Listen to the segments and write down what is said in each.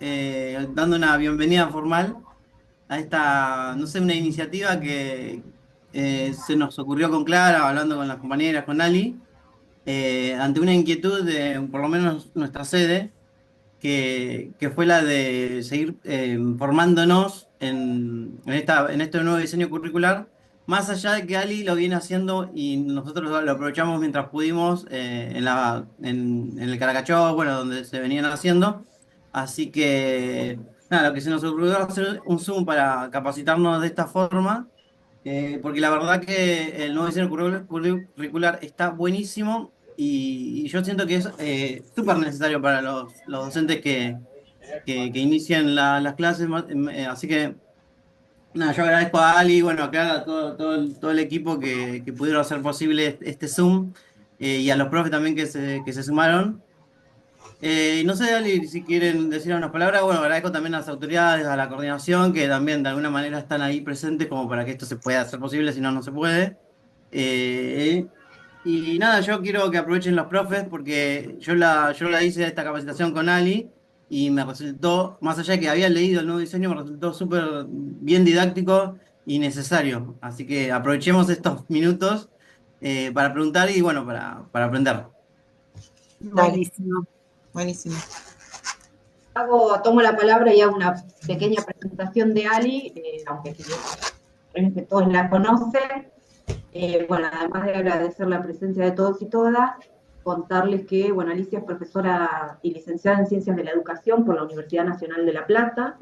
dando una bienvenida formal a esta, no sé, una iniciativa que se nos ocurrió con Clara, hablando con las compañeras, con Ali, ante una inquietud de por lo menos nuestra sede, que fue la de seguir formándonos en este nuevo diseño curricular, más allá de que Ali lo viene haciendo y nosotros lo aprovechamos mientras pudimos en el Caracachó, bueno, donde se venían haciendo. Así que, nada, lo que se nos ocurrió hacer un Zoom para capacitarnos de esta forma, porque la verdad que el nuevo diseño curricular está buenísimo y yo siento que es súper necesario para los docentes que inician las clases. Así que, nada, yo agradezco a Ali, bueno, a Clara, a todo el equipo que pudieron hacer posible este Zoom, y a los profes también que se sumaron. Y no sé, Ali, si quieren decir unas palabras. Bueno, agradezco también a las autoridades, a la coordinación, que también de alguna manera están ahí presentes como para que esto se pueda hacer posible, si no, no se puede. Eh, y nada, yo quiero que aprovechen los profes porque yo la hice esta capacitación con Ali y me resultó, más allá de que había leído el nuevo diseño, me resultó súper bien didáctico y necesario. Así que aprovechemos estos minutos para preguntar y bueno, para aprender. Dale, Buenísimo. buenísimo. Tomo la palabra y hago una pequeña presentación de Ali, aunque creo que todos la conocen. Bueno, además de agradecer la presencia de todos y todas, contarles que, bueno, Alicia es profesora y licenciada en Ciencias de la Educación por la Universidad Nacional de La Plata.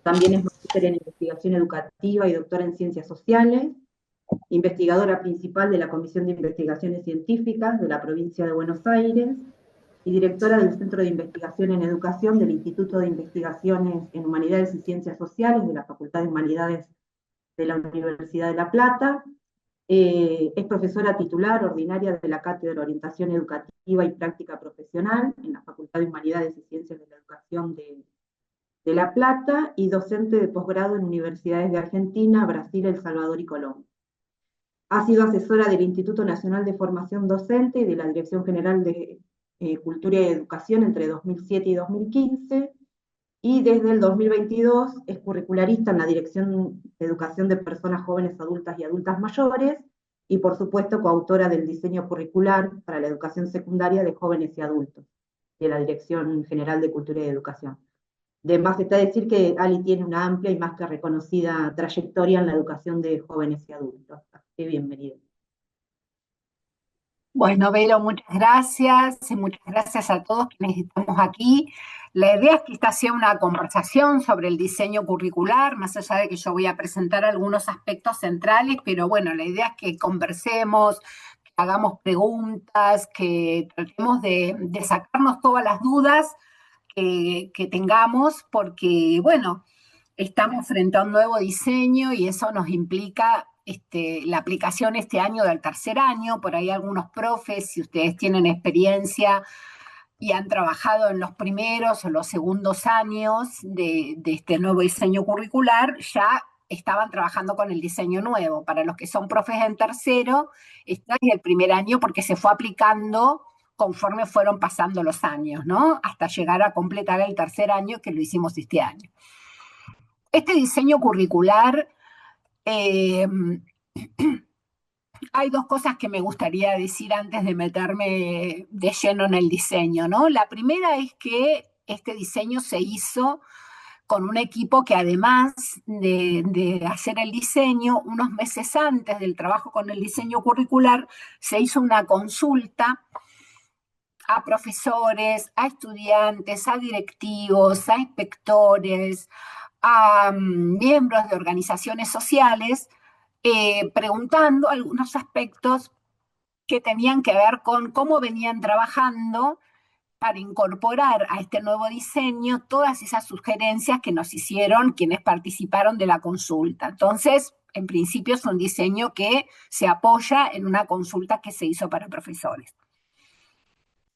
También es magíster en Investigación Educativa y doctora en Ciencias Sociales, investigadora principal de la Comisión de Investigaciones Científicas de la provincia de Buenos Aires y directora del Centro de Investigación en Educación del Instituto de Investigaciones en Humanidades y Ciencias Sociales de la Facultad de Humanidades de la Universidad de La Plata. Es profesora titular ordinaria de la Cátedra de Orientación Educativa y Práctica Profesional en la Facultad de Humanidades y Ciencias de la Educación de La Plata y docente de posgrado en universidades de Argentina, Brasil, El Salvador y Colombia. Ha sido asesora del Instituto Nacional de Formación Docente y de la Dirección General de Cultura y Educación entre 2007 y 2015, y desde el 2022 es curricularista en la Dirección de Educación de Personas Jóvenes, Adultas y Adultas Mayores, y por supuesto coautora del diseño curricular para la educación secundaria de jóvenes y adultos, de la Dirección General de Cultura y Educación. De más está decir que Ali tiene una amplia y más que reconocida trayectoria en la educación de jóvenes y adultos. Así que bienvenido. Bueno, Vero, muchas gracias y muchas gracias a todos quienes estamos aquí. La idea es que esta sea una conversación sobre el diseño curricular, más allá de que yo voy a presentar algunos aspectos centrales, pero bueno, la idea es que conversemos, que hagamos preguntas, que tratemos de sacarnos todas las dudas que tengamos, porque bueno, estamos frente a un nuevo diseño y eso nos implica la aplicación este año del tercer año. Por ahí algunos profes, si ustedes tienen experiencia y han trabajado en los primeros o los segundos años de este nuevo diseño curricular, ya estaban trabajando con el diseño nuevo. Para los que son profes en tercero, este es el primer año porque se fue aplicando conforme fueron pasando los años, ¿no? Hasta llegar a completar el tercer año, que lo hicimos este año. Este diseño curricular, eh, hay dos cosas que me gustaría decir antes de meterme de lleno en el diseño, ¿no? La primera es que este diseño se hizo con un equipo que además de hacer el diseño, unos meses antes del trabajo con el diseño curricular, se hizo una consulta a profesores, a estudiantes, a directivos, a inspectores, a miembros de organizaciones sociales, preguntando algunos aspectos que tenían que ver con cómo venían trabajando para incorporar a este nuevo diseño todas esas sugerencias que nos hicieron quienes participaron de la consulta. Entonces, en principio es un diseño que se apoya en una consulta que se hizo para profesores.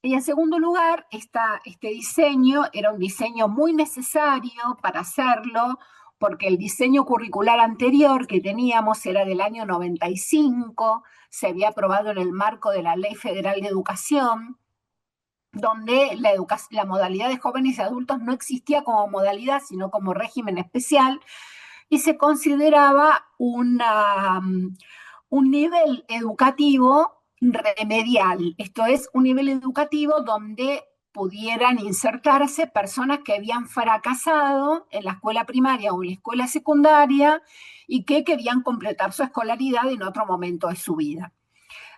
Y en segundo lugar, este diseño era un diseño muy necesario para hacerlo, porque el diseño curricular anterior que teníamos era del año 95, se había aprobado en el marco de la Ley Federal de Educación, donde la modalidad de jóvenes y adultos no existía como modalidad, sino como régimen especial, y se consideraba un nivel educativo remedial. Esto es, un nivel educativo donde pudieran insertarse personas que habían fracasado en la escuela primaria o en la escuela secundaria y que querían completar su escolaridad en otro momento de su vida.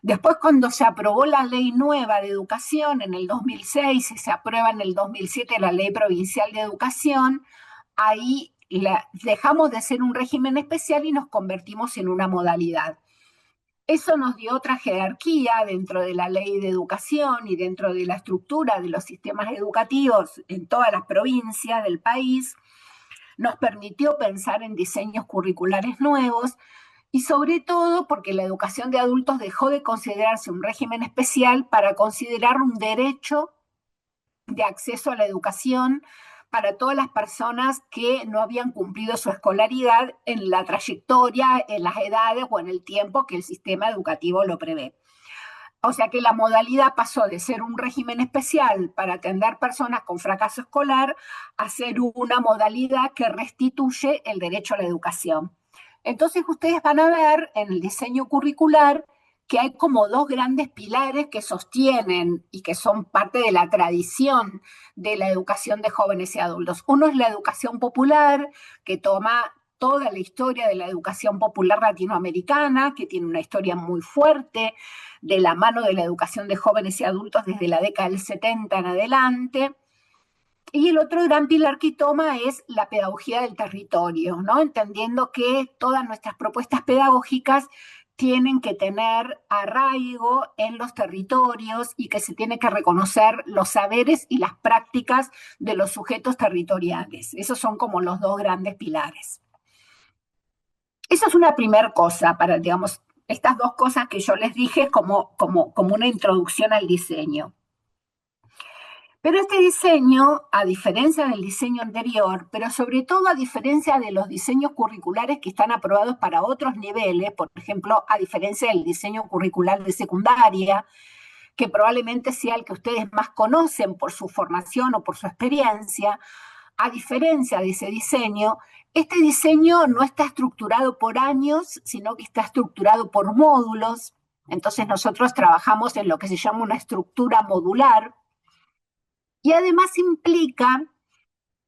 Después, cuando se aprobó la ley nueva de educación en el 2006 y se aprueba en el 2007 la ley provincial de educación, ahí dejamos de ser un régimen especial y nos convertimos en una modalidad. Eso nos dio otra jerarquía dentro de la ley de educación y dentro de la estructura de los sistemas educativos en todas las provincias del país. Nos permitió pensar en diseños curriculares nuevos y sobre todo porque la educación de adultos dejó de considerarse un régimen especial para considerar un derecho de acceso a la educación para todas las personas que no habían cumplido su escolaridad en la trayectoria, en las edades o en el tiempo que el sistema educativo lo prevé. O sea que la modalidad pasó de ser un régimen especial para atender personas con fracaso escolar a ser una modalidad que restituye el derecho a la educación. Entonces ustedes van a ver en el diseño curricular que hay como dos grandes pilares que sostienen y que son parte de la tradición de la educación de jóvenes y adultos. Uno es la educación popular, que toma toda la historia de la educación popular latinoamericana, que tiene una historia muy fuerte, de la mano de la educación de jóvenes y adultos desde la década del 70 en adelante. Y el otro gran pilar que toma es la pedagogía del territorio, ¿no? Entendiendo que todas nuestras propuestas pedagógicas tienen que tener arraigo en los territorios y que se tiene que reconocer los saberes y las prácticas de los sujetos territoriales. Esos son como los dos grandes pilares. Eso es una primera cosa para, digamos, estas dos cosas que yo les dije como una introducción al diseño. Pero este diseño, a diferencia del diseño anterior, pero sobre todo a diferencia de los diseños curriculares que están aprobados para otros niveles, por ejemplo, a diferencia del diseño curricular de secundaria, que probablemente sea el que ustedes más conocen por su formación o por su experiencia, a diferencia de ese diseño, este diseño no está estructurado por años, sino que está estructurado por módulos. Entonces nosotros trabajamos en lo que se llama una estructura modular, y además implica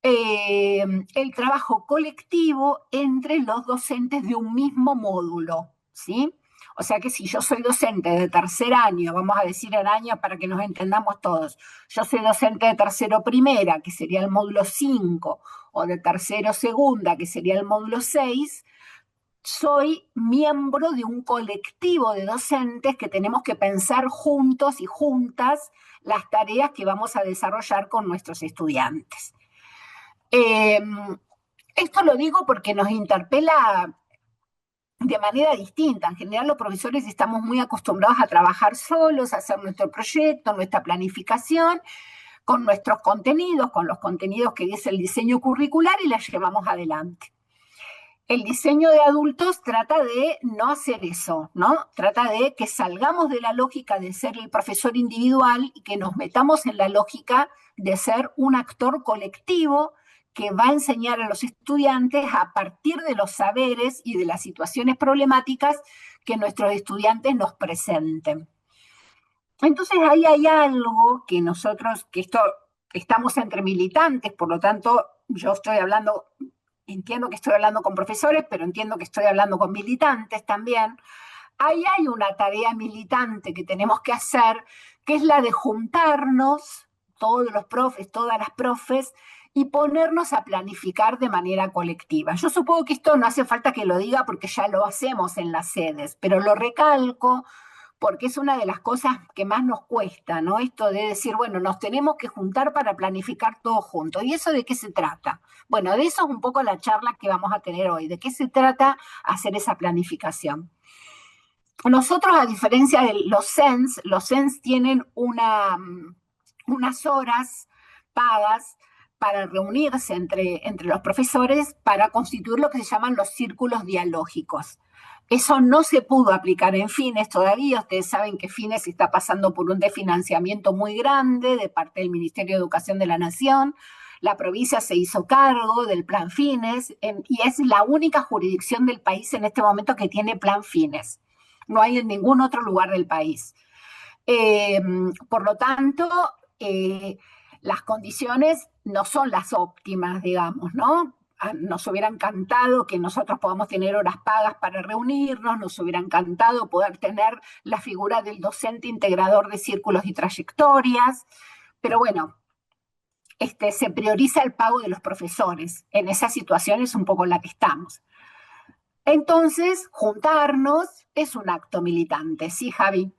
el trabajo colectivo entre los docentes de un mismo módulo, ¿sí? O sea que si yo soy docente de tercer año, vamos a decir el año para que nos entendamos todos, yo soy docente de tercero primera, que sería el módulo 5, o de tercero segunda, que sería el módulo 6, soy miembro de un colectivo de docentes que tenemos que pensar juntos y juntas las tareas que vamos a desarrollar con nuestros estudiantes. Esto lo digo porque nos interpela de manera distinta. En general los profesores estamos muy acostumbrados a trabajar solos, a hacer nuestro proyecto, nuestra planificación, con nuestros contenidos, con los contenidos que dice el diseño curricular y las llevamos adelante. El diseño de adultos trata de no hacer eso, ¿no? Trata de que salgamos de la lógica de ser el profesor individual y que nos metamos en la lógica de ser un actor colectivo que va a enseñar a los estudiantes a partir de los saberes y de las situaciones problemáticas que nuestros estudiantes nos presenten. Entonces ahí hay algo que nosotros, que esto estamos entre militantes, por lo tanto yo estoy hablando... Entiendo que estoy hablando con profesores, pero entiendo que estoy hablando con militantes también. Ahí hay una tarea militante que tenemos que hacer, que es la de juntarnos, todos los profes, todas las profes, y ponernos a planificar de manera colectiva. Yo supongo que esto no hace falta que lo diga porque ya lo hacemos en las sedes, pero lo recalco porque es una de las cosas que más nos cuesta, ¿no? Esto de decir, bueno, nos tenemos que juntar para planificar todo juntos. ¿Y eso de qué se trata? Bueno, de eso es un poco la charla que vamos a tener hoy. ¿De qué se trata hacer esa planificación? Nosotros, a diferencia de los CENS tienen unas horas pagas para reunirse entre los profesores para constituir lo que se llaman los círculos dialógicos. Eso no se pudo aplicar en Fines todavía. Ustedes saben que Fines está pasando por un desfinanciamiento muy grande de parte del Ministerio de Educación de la Nación. La provincia se hizo cargo del Plan Fines y es la única jurisdicción del país en este momento que tiene Plan Fines. No hay en ningún otro lugar del país. Por lo tanto, las condiciones no son las óptimas, digamos, ¿no? Nos hubiera encantado que nosotros podamos tener horas pagas para reunirnos, nos hubiera encantado poder tener la figura del docente integrador de círculos y trayectorias, pero bueno, se prioriza el pago de los profesores. En esa situación es un poco en la que estamos. Entonces, juntarnos es un acto militante, ¿sí, Javi?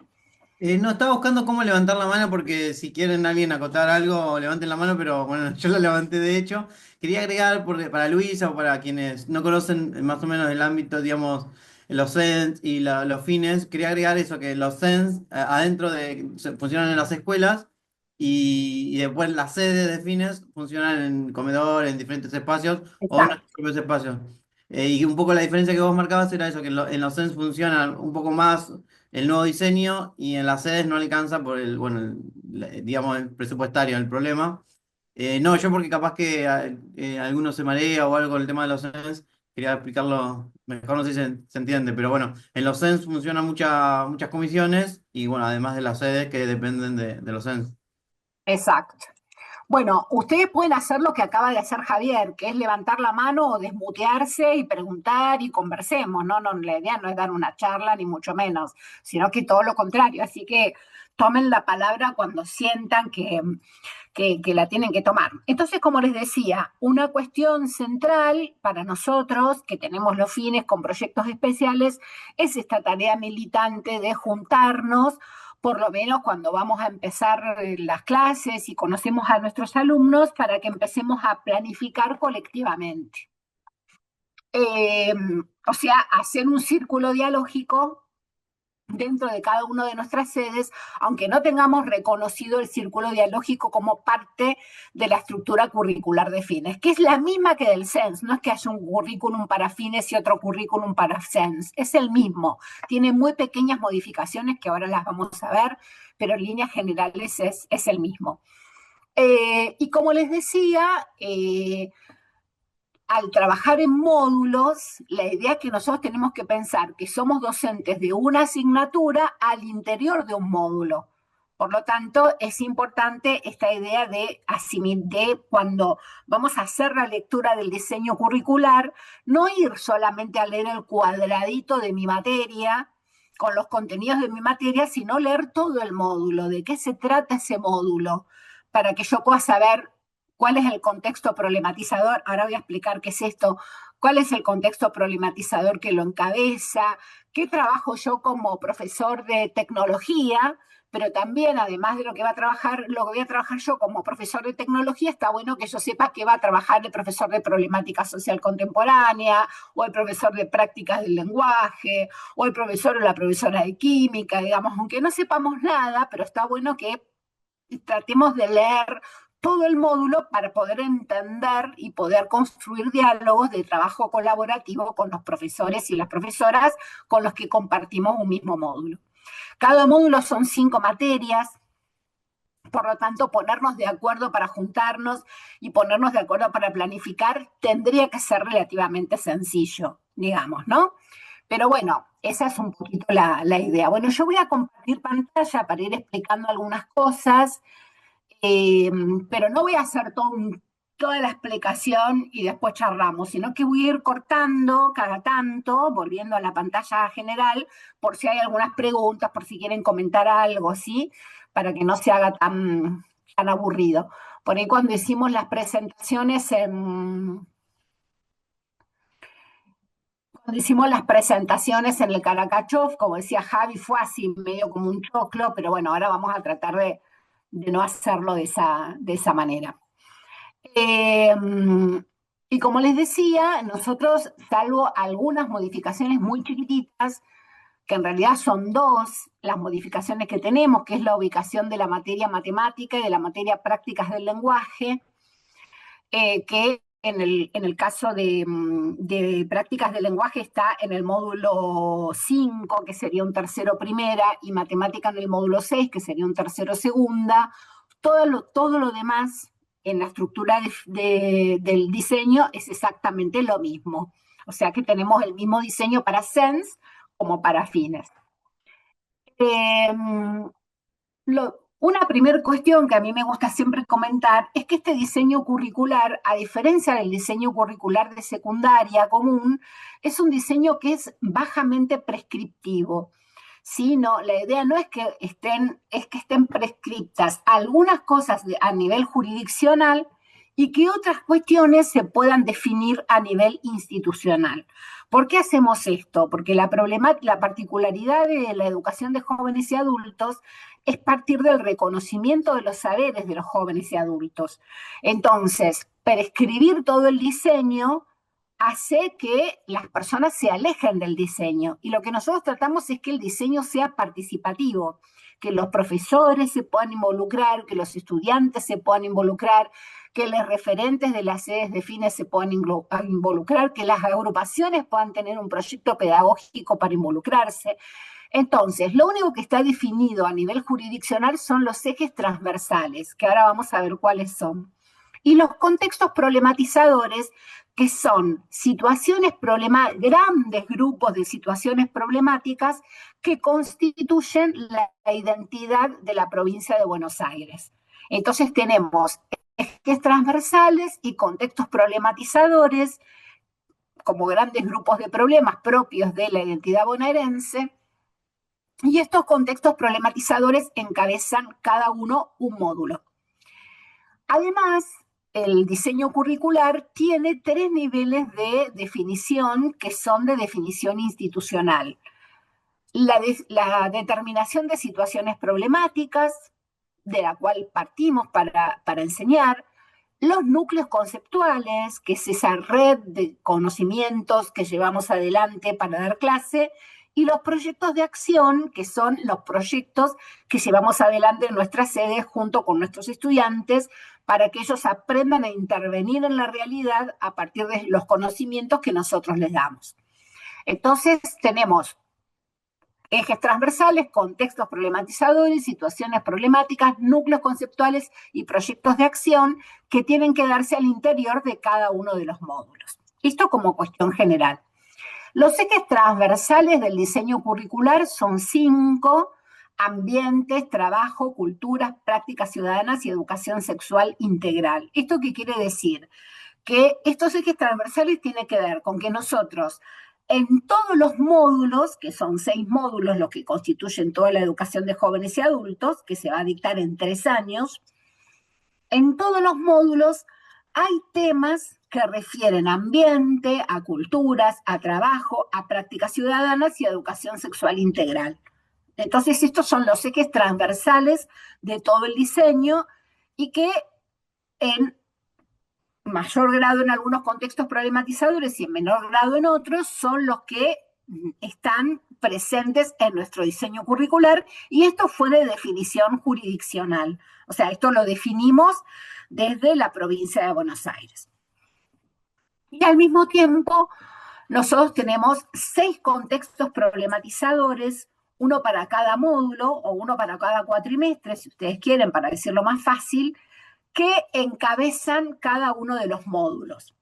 No, estaba buscando cómo levantar la mano porque si quieren alguien acotar algo, levanten la mano, pero bueno, yo la levanté de hecho. Quería agregar para Luisa o para quienes no conocen más o menos el ámbito, digamos, los CENS y los fines, quería agregar eso, que los CENS funcionan en las escuelas y después las sedes de fines funcionan en comedor, en diferentes espacios o en los Exacto. propios espacios. Y un poco la diferencia que vos marcabas era eso, que en los CENS funcionan un poco más el nuevo diseño y en las sedes no alcanza por digamos, el presupuestario, el problema. No, yo porque capaz que alguno se marea o algo con el tema de los SENS, quería explicarlo mejor, no sé si se entiende, pero bueno, en los SENS funcionan muchas comisiones y bueno, además de las sedes que dependen de los SENS. Exacto. Bueno, ustedes pueden hacer lo que acaba de hacer Javier, que es levantar la mano o desmutearse y preguntar y conversemos, ¿no? No, la idea no es dar una charla, ni mucho menos, sino que todo lo contrario. Así que tomen la palabra cuando sientan que la tienen que tomar. Entonces, como les decía, una cuestión central para nosotros, que tenemos los fines con proyectos especiales, es esta tarea militante de juntarnos por lo menos cuando vamos a empezar las clases y conocemos a nuestros alumnos, para que empecemos a planificar colectivamente. O sea, hacer un círculo dialógico dentro de cada una de nuestras sedes, aunque no tengamos reconocido el círculo dialógico como parte de la estructura curricular de fines, que es la misma que del CENS, no es que haya un currículum para fines y otro currículum para CENS, es el mismo, tiene muy pequeñas modificaciones que ahora las vamos a ver, pero en líneas generales es el mismo. Y como les decía, al trabajar en módulos, la idea es que nosotros tenemos que pensar que somos docentes de una asignatura al interior de un módulo. Por lo tanto, es importante esta idea de cuando vamos a hacer la lectura del diseño curricular, no ir solamente a leer el cuadradito de mi materia, con los contenidos de mi materia, sino leer todo el módulo, de qué se trata ese módulo, para que yo pueda saber cuál es el contexto problematizador. Ahora voy a explicar qué es esto. ¿Cuál es el contexto problematizador que lo encabeza? ¿Qué trabajo yo como profesor de tecnología? Pero también, además de lo que voy a trabajar yo como profesor de tecnología, está bueno que yo sepa qué va a trabajar el profesor de problemática social contemporánea, o el profesor de prácticas del lenguaje, o el profesor o la profesora de química, digamos, aunque no sepamos nada, pero está bueno que tratemos de leer todo el módulo para poder entender y poder construir diálogos de trabajo colaborativo con los profesores y las profesoras con los que compartimos un mismo módulo. Cada módulo son 5 materias, por lo tanto, ponernos de acuerdo para juntarnos y ponernos de acuerdo para planificar tendría que ser relativamente sencillo, digamos, ¿no? Pero bueno, esa es un poquito la idea. Bueno, yo voy a compartir pantalla para ir explicando algunas cosas. Pero no voy a hacer toda la explicación y después charlamos, sino que voy a ir cortando cada tanto, volviendo a la pantalla general, por si hay algunas preguntas, por si quieren comentar algo, ¿sí? Para que no se haga tan aburrido. Por ahí cuando hicimos las presentaciones en el Caracachov, como decía Javi, fue así medio como un choclo, pero bueno, ahora vamos a tratar de no hacerlo de esa manera. Y como les decía, nosotros, salvo algunas modificaciones muy chiquititas, que en realidad son 2 las modificaciones que tenemos, que es la ubicación de la materia matemática y de la materia prácticas del lenguaje, que en el caso de prácticas de lenguaje está en el módulo 5, que sería un tercero primera, y matemática en el módulo 6, que sería un tercero segunda. Todo lo demás en la estructura del diseño es exactamente lo mismo. O sea que tenemos el mismo diseño para SENS como para fines. Una primera cuestión que a mí me gusta siempre comentar es que este diseño curricular, a diferencia del diseño curricular de secundaria común, es un diseño que es bajamente prescriptivo. ¿Sí? No, la idea no es que estén prescriptas algunas cosas a nivel jurisdiccional y que otras cuestiones se puedan definir a nivel institucional. ¿Por qué hacemos esto? Porque la particularidad de la educación de jóvenes y adultos es partir del reconocimiento de los saberes de los jóvenes y adultos. Entonces, prescribir todo el diseño hace que las personas se alejen del diseño. Y lo que nosotros tratamos es que el diseño sea participativo, que los profesores se puedan involucrar, que los estudiantes se puedan involucrar, que los referentes de las sedes de fines se puedan involucrar, que las agrupaciones puedan tener un proyecto pedagógico para involucrarse. Entonces, lo único que está definido a nivel jurisdiccional son los ejes transversales, que ahora vamos a ver cuáles son. Y los contextos problematizadores, que son grandes grupos de situaciones problemáticas que constituyen la identidad de la provincia de Buenos Aires. Entonces tenemos ejes transversales y contextos problematizadores como grandes grupos de problemas propios de la identidad bonaerense, y estos contextos problematizadores encabezan cada uno un módulo. Además, el diseño curricular tiene 3 niveles de definición que son de definición institucional. La determinación de situaciones problemáticas, de la cual partimos para enseñar, los núcleos conceptuales, que es esa red de conocimientos que llevamos adelante para dar clase, y los proyectos de acción, que son los proyectos que llevamos adelante en nuestras sedes junto con nuestros estudiantes, para que ellos aprendan a intervenir en la realidad a partir de los conocimientos que nosotros les damos. Entonces tenemos ejes transversales, contextos problematizadores, situaciones problemáticas, núcleos conceptuales y proyectos de acción que tienen que darse al interior de cada uno de los módulos. Esto como cuestión general. Los ejes transversales del diseño curricular son 5: ambientes, trabajo, culturas, prácticas ciudadanas y educación sexual integral. ¿Esto qué quiere decir? Que estos ejes transversales tienen que ver con que nosotros, en todos los módulos, que son 6 módulos los que constituyen toda la educación de jóvenes y adultos, que se va a dictar en 3 años, en todos los módulos hay temas que refieren a ambiente, a culturas, a trabajo, a prácticas ciudadanas y a educación sexual integral. Entonces, estos son los ejes transversales de todo el diseño y que en mayor grado en algunos contextos problematizadores y en menor grado en otros son los que están presentes en nuestro diseño curricular, y esto fue de definición jurisdiccional. O sea, esto lo definimos desde la provincia de Buenos Aires. Y al mismo tiempo, nosotros tenemos 6 contextos problematizadores, uno para cada módulo o uno para cada cuatrimestre, si ustedes quieren, para decirlo más fácil, que encabezan cada uno de los módulos.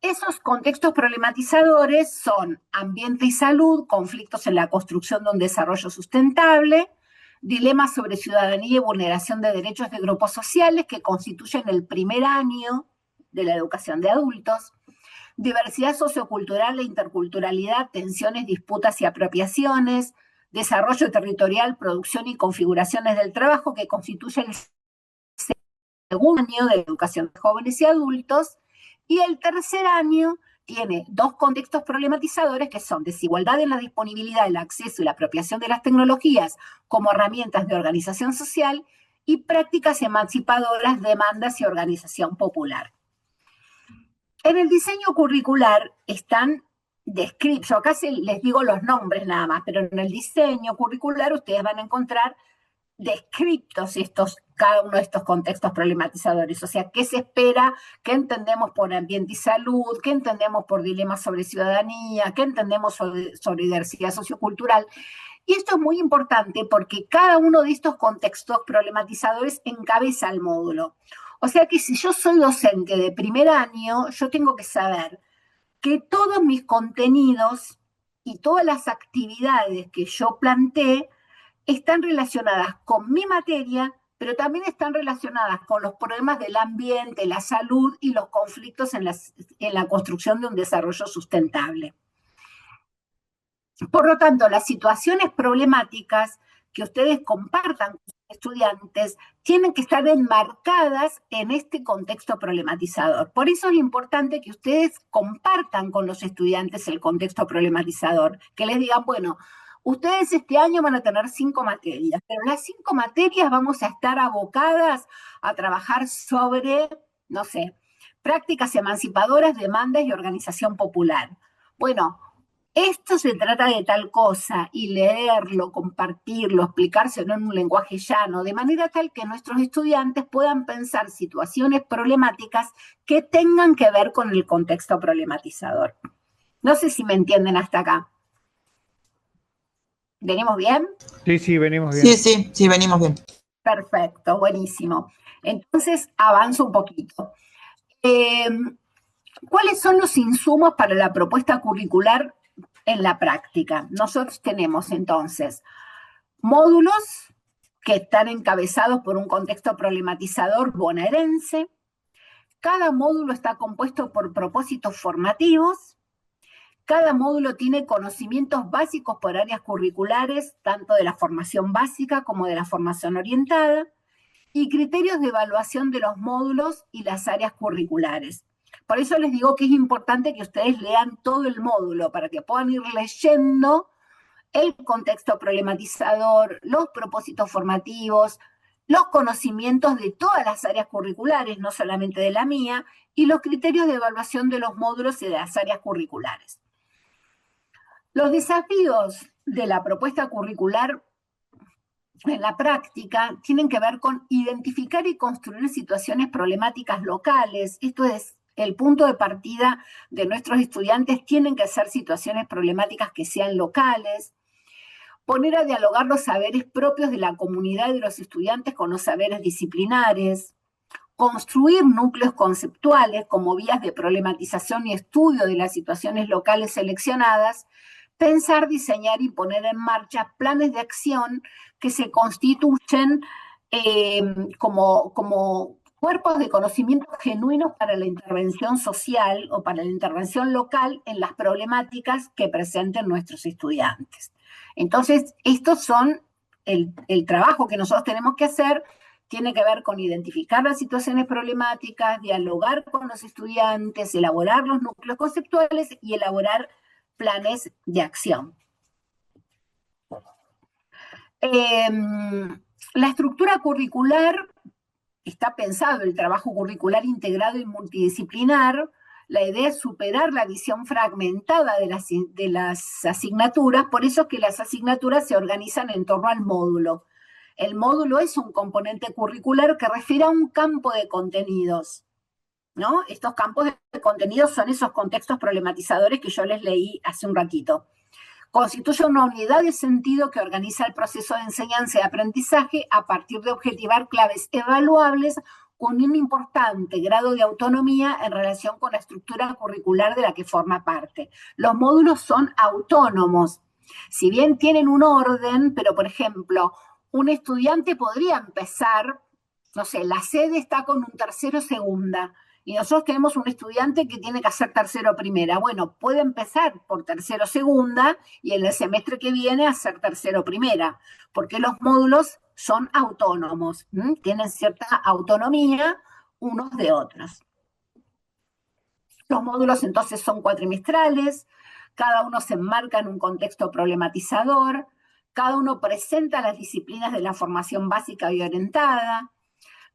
Esos contextos problematizadores son ambiente y salud, conflictos en la construcción de un desarrollo sustentable, dilemas sobre ciudadanía y vulneración de derechos de grupos sociales, que constituyen el primer año de la educación de adultos, diversidad sociocultural e interculturalidad, tensiones, disputas y apropiaciones, desarrollo territorial, producción y configuraciones del trabajo, que constituyen el segundo año de la educación de jóvenes y adultos, y el tercer año tiene 2 contextos problematizadores que son desigualdad en la disponibilidad, el acceso y la apropiación de las tecnologías como herramientas de organización social y prácticas emancipadoras, demandas y organización popular. En el diseño curricular están descritos, yo casi les digo los nombres nada más, pero en el diseño curricular ustedes van a encontrar descritos estos cada uno de estos contextos problematizadores. O sea, ¿qué se espera? ¿Qué entendemos por ambiente y salud? ¿Qué entendemos por dilemas sobre ciudadanía? ¿Qué entendemos sobre diversidad sociocultural? Y esto es muy importante porque cada uno de estos contextos problematizadores encabeza el módulo. O sea que si yo soy docente de primer año, yo tengo que saber que todos mis contenidos y todas las actividades que yo planteé están relacionadas con mi materia, pero también están relacionadas con los problemas del ambiente, la salud y los conflictos en la construcción de un desarrollo sustentable. Por lo tanto, las situaciones problemáticas que ustedes compartan con sus estudiantes tienen que estar enmarcadas en este contexto problematizador. Por eso es importante que ustedes compartan con los estudiantes el contexto problematizador, que les digan, bueno, ustedes este año van a tener 5 materias, pero las 5 materias vamos a estar abocadas a trabajar sobre, no sé, prácticas emancipadoras, demandas y organización popular. Bueno, esto se trata de tal cosa, y leerlo, compartirlo, explicárselo en un lenguaje llano, de manera tal que nuestros estudiantes puedan pensar situaciones problemáticas que tengan que ver con el contexto problematizador. No sé si me entienden hasta acá. ¿Venimos bien? Sí, venimos bien. Sí, venimos bien. Perfecto, buenísimo. Entonces, avanzo un poquito. ¿Cuáles son los insumos para la propuesta curricular en la práctica? Nosotros tenemos entonces módulos que están encabezados por un contexto problematizador bonaerense. Cada módulo está compuesto por propósitos formativos. Cada módulo tiene conocimientos básicos por áreas curriculares, tanto de la formación básica como de la formación orientada, y criterios de evaluación de los módulos y las áreas curriculares. Por eso les digo que es importante que ustedes lean todo el módulo para que puedan ir leyendo el contexto problematizador, los propósitos formativos, los conocimientos de todas las áreas curriculares, no solamente de la mía, y los criterios de evaluación de los módulos y de las áreas curriculares. Los desafíos de la propuesta curricular en la práctica tienen que ver con identificar y construir situaciones problemáticas locales. Esto es, el punto de partida de nuestros estudiantes tienen que ser situaciones problemáticas que sean locales. Poner a dialogar los saberes propios de la comunidad y de los estudiantes con los saberes disciplinares. Construir núcleos conceptuales como vías de problematización y estudio de las situaciones locales seleccionadas. Pensar, diseñar y poner en marcha planes de acción que se constituyen como cuerpos de conocimiento genuinos para la intervención social o para la intervención local en las problemáticas que presenten nuestros estudiantes. Entonces, estos son el trabajo que nosotros tenemos que hacer. Tiene que ver con identificar las situaciones problemáticas, dialogar con los estudiantes, elaborar los núcleos conceptuales y elaborar planes de acción. La estructura curricular, está pensado el trabajo curricular integrado y multidisciplinar. La idea es superar la visión fragmentada de las asignaturas, por eso es que las asignaturas se organizan en torno al módulo. El módulo es un componente curricular que refiere a un campo de contenidos, ¿no? Estos campos de contenidos son esos contextos problematizadores que yo les leí hace un ratito. Constituye una unidad de sentido que organiza el proceso de enseñanza y aprendizaje a partir de objetivar claves evaluables con un importante grado de autonomía en relación con la estructura curricular de la que forma parte. Los módulos son autónomos, si bien tienen un orden, pero por ejemplo, un estudiante podría empezar, no sé, la sede está con un tercero segunda, y nosotros tenemos un estudiante que tiene que hacer tercero primera. Bueno, puede empezar por tercero segunda y en el semestre que viene hacer tercero primera, porque los módulos son autónomos, tienen cierta autonomía unos de otros. Los módulos entonces son cuatrimestrales, cada uno se enmarca en un contexto problematizador, cada uno presenta las disciplinas de la formación básica y orientada,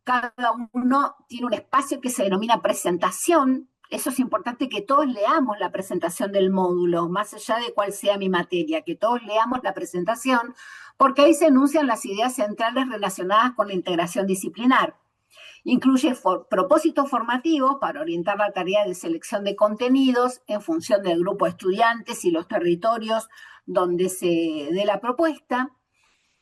cada uno tiene un espacio que se denomina presentación. Eso es importante que todos leamos la presentación del módulo, más allá de cuál sea mi materia, que todos leamos la presentación, porque ahí se enuncian las ideas centrales relacionadas con la integración disciplinar. Incluye propósitos formativos para orientar la tarea de selección de contenidos en función del grupo de estudiantes y los territorios donde se dé la propuesta.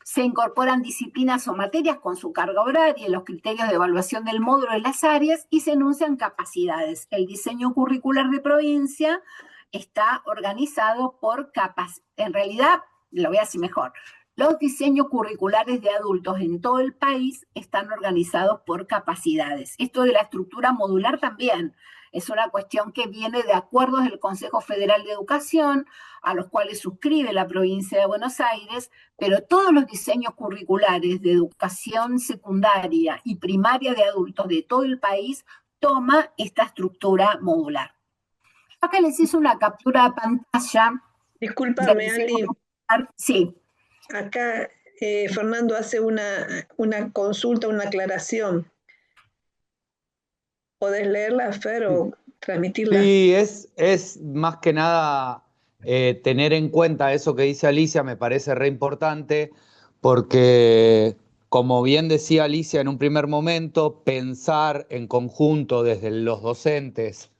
Se incorporan disciplinas o materias con su carga horaria y los criterios de evaluación del módulo en las áreas y se enuncian capacidades. El diseño curricular de provincia está organizado por capas. En realidad, lo voy a decir mejor, los diseños curriculares de adultos en todo el país están organizados por capacidades. Esto de la estructura modular también es una cuestión que viene de acuerdos del Consejo Federal de Educación, a los cuales suscribe la provincia de Buenos Aires, pero todos los diseños curriculares de educación secundaria y primaria de adultos de todo el país toma esta estructura modular. Acá les hice una captura de pantalla. Discúlpame, Ali. Sí. Acá Fernando hace una consulta, una aclaración. ¿Podés leerla, Fer, o transmitirla? Sí, es más que nada tener en cuenta eso que dice Alicia, me parece re importante, porque como bien decía Alicia en un primer momento, pensar en conjunto desde los docentes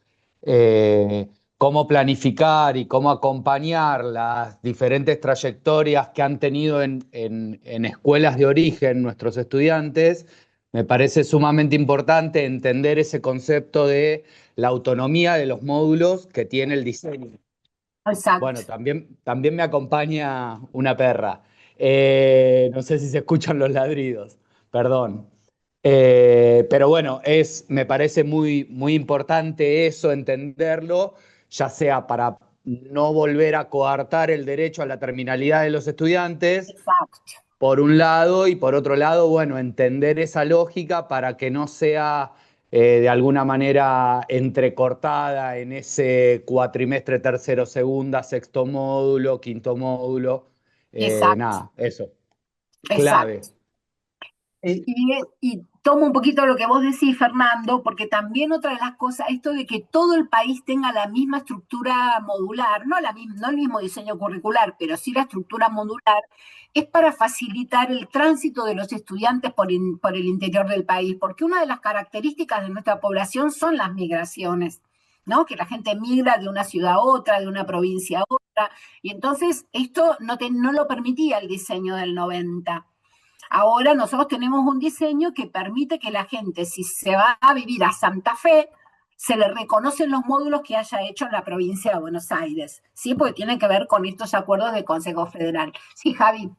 cómo planificar y cómo acompañar las diferentes trayectorias que han tenido en escuelas de origen nuestros estudiantes, me parece sumamente importante entender ese concepto de la autonomía de los módulos que tiene el diseño. Exacto. Bueno, también me acompaña una perra. No sé si se escuchan los ladridos, perdón. Pero bueno, me parece muy, muy importante eso, entenderlo, ya sea para no volver a coartar el derecho a la terminalidad de los estudiantes, Exacto. por un lado, y por otro lado, bueno, entender esa lógica para que no sea de alguna manera entrecortada en ese cuatrimestre, tercero, segunda, sexto módulo, quinto módulo. Exacto. Nada, eso. Exacto. Clave. Y tomo un poquito lo que vos decís, Fernando, porque también otra de las cosas, esto de que todo el país tenga la misma estructura modular, no el mismo diseño curricular, pero sí la estructura modular, es para facilitar el tránsito de los estudiantes por el interior del país, porque una de las características de nuestra población son las migraciones, ¿no? Que la gente migra de una ciudad a otra, de una provincia a otra, y entonces esto no lo permitía el diseño del 90. Ahora nosotros tenemos un diseño que permite que la gente, si se va a vivir a Santa Fe, se le reconocen los módulos que haya hecho en la provincia de Buenos Aires, ¿sí? Porque tiene que ver con estos acuerdos del Consejo Federal. Sí, Javi.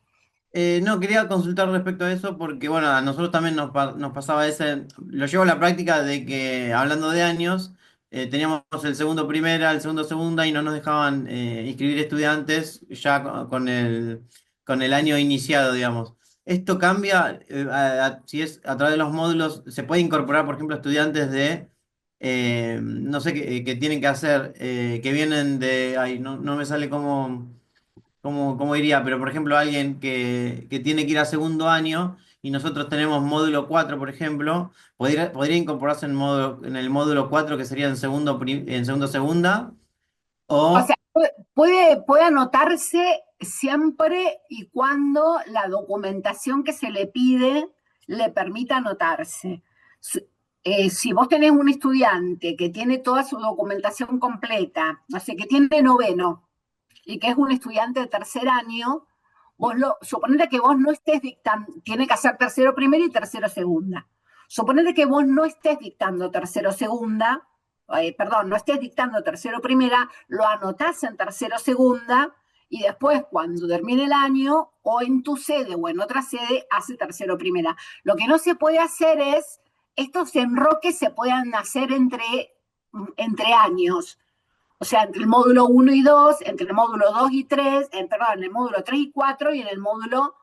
No, quería consultar respecto a eso porque, bueno, a nosotros también nos pasaba lo llevo a la práctica de que, hablando de años, teníamos el segundo primera, el segundo segunda y no nos dejaban inscribir estudiantes ya con el año iniciado, digamos. ¿Esto cambia, si es a través de los módulos, se puede incorporar, por ejemplo, estudiantes no sé, que tienen que hacer, que vienen no me sale cómo iría, pero por ejemplo, alguien que tiene que ir a segundo año y nosotros tenemos módulo 4 por ejemplo, podría incorporarse en el módulo 4 que sería en segundo segunda, O sea, puede anotarse siempre y cuando la documentación que se le pide le permita anotarse. Si vos tenés un estudiante que tiene toda su documentación completa, no sé, que tiene noveno y que es un estudiante de tercer año, suponete que vos no estés dictando, tiene que hacer tercero primero y tercero segunda. Suponete que vos no estés dictando tercero segunda, no estés dictando tercero primera, lo anotás en tercero segunda y después cuando termine el año o en tu sede o en otra sede hace tercero primera. Lo que no se puede hacer es, estos enroques se puedan hacer entre años. O sea, entre el módulo 1 y 2, entre el módulo 2 y 3, en el módulo 3 y 4 y en el módulo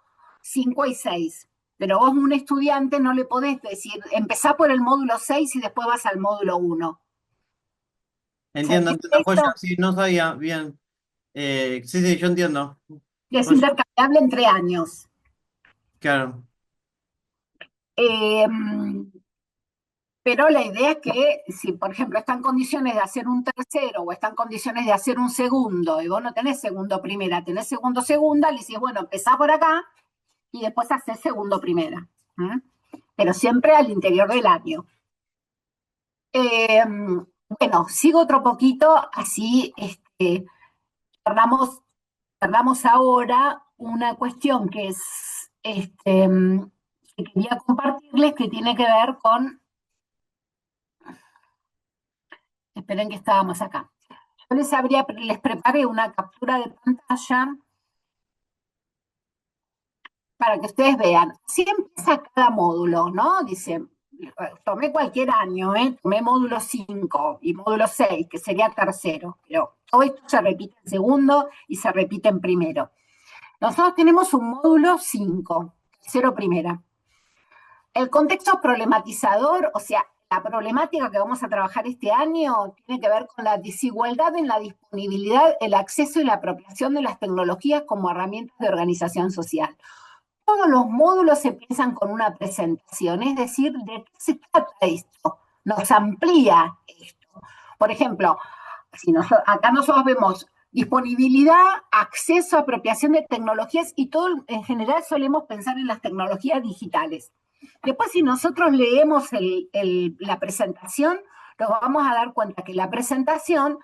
5 y 6. Pero vos, un estudiante, no le podés decir, empezá por el módulo 6 y después vas al módulo 1. Entiendo, pues sí, no sabía bien. Sí, yo entiendo. Y es intercambiable entre años. Claro. Pero la idea es que si, por ejemplo, está en condiciones de hacer un tercero o está en condiciones de hacer un segundo y vos no tenés segundo primera, tenés segundo segunda, le decís, bueno, empezá por acá y después haces segundo primera, pero siempre al interior del año. Bueno, sigo otro poquito, así charlamos ahora una cuestión que es, que quería compartirles, que tiene que ver con, esperen que estábamos acá. Yo les preparé una captura de pantalla para que ustedes vean. Así empieza cada módulo, ¿no? Dice, tomé cualquier año, tomé módulo 5 y módulo 6, que sería tercero, pero todo esto se repite en segundo y se repite en primero. Nosotros tenemos un módulo 5, tercero primera. El contexto problematizador, o sea, la problemática que vamos a trabajar este año tiene que ver con la desigualdad en la disponibilidad, el acceso y la apropiación de las tecnologías como herramientas de organización social. Todos los módulos se empiezan con una presentación, es decir, ¿de qué se trata esto? Nos amplía esto. Por ejemplo, acá nosotros vemos disponibilidad, acceso, apropiación de tecnologías y todo en general solemos pensar en las tecnologías digitales. Después, si nosotros leemos la presentación, nos vamos a dar cuenta que la presentación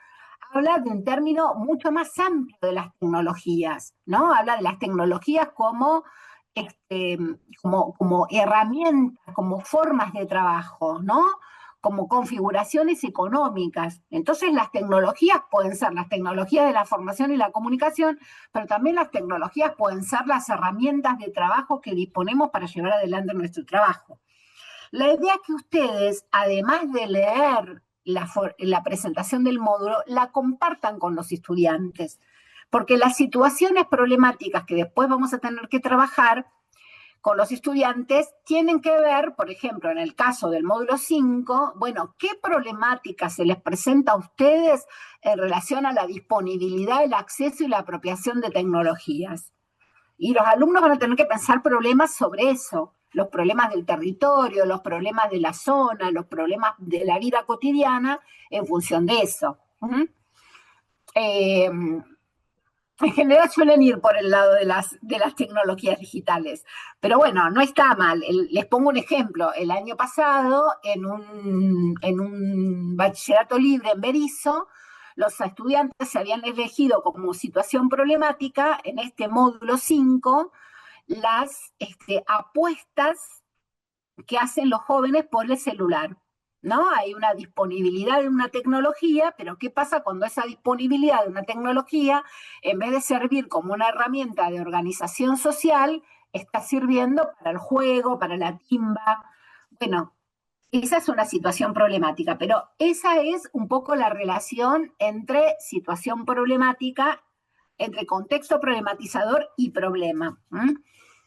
habla de un término mucho más amplio de las tecnologías, ¿no? Habla de las tecnologías como herramientas, como formas de trabajo, ¿no? Como configuraciones económicas. Entonces las tecnologías pueden ser las tecnologías de la formación y la comunicación, pero también las tecnologías pueden ser las herramientas de trabajo que disponemos para llevar adelante nuestro trabajo. La idea es que ustedes, además de leer la presentación del módulo, la compartan con los estudiantes, porque las situaciones problemáticas que después vamos a tener que trabajar con los estudiantes tienen que ver, por ejemplo, en el caso del módulo 5, bueno, ¿qué problemática se les presenta a ustedes en relación a la disponibilidad, el acceso y la apropiación de tecnologías? Y los alumnos van a tener que pensar problemas sobre eso, los problemas del territorio, los problemas de la zona, los problemas de la vida cotidiana en función de eso. En general suelen ir por el lado de las tecnologías digitales. Pero bueno, no está mal. Les pongo un ejemplo. El año pasado, en un bachillerato libre en Berisso, los estudiantes se habían elegido como situación problemática, en este módulo 5, las apuestas que hacen los jóvenes por el celular, ¿no? Hay una disponibilidad de una tecnología, pero ¿qué pasa cuando esa disponibilidad de una tecnología, en vez de servir como una herramienta de organización social, está sirviendo para el juego, para la timba? Bueno, esa es una situación problemática, pero esa es un poco la relación entre situación problemática, entre contexto problematizador y problema.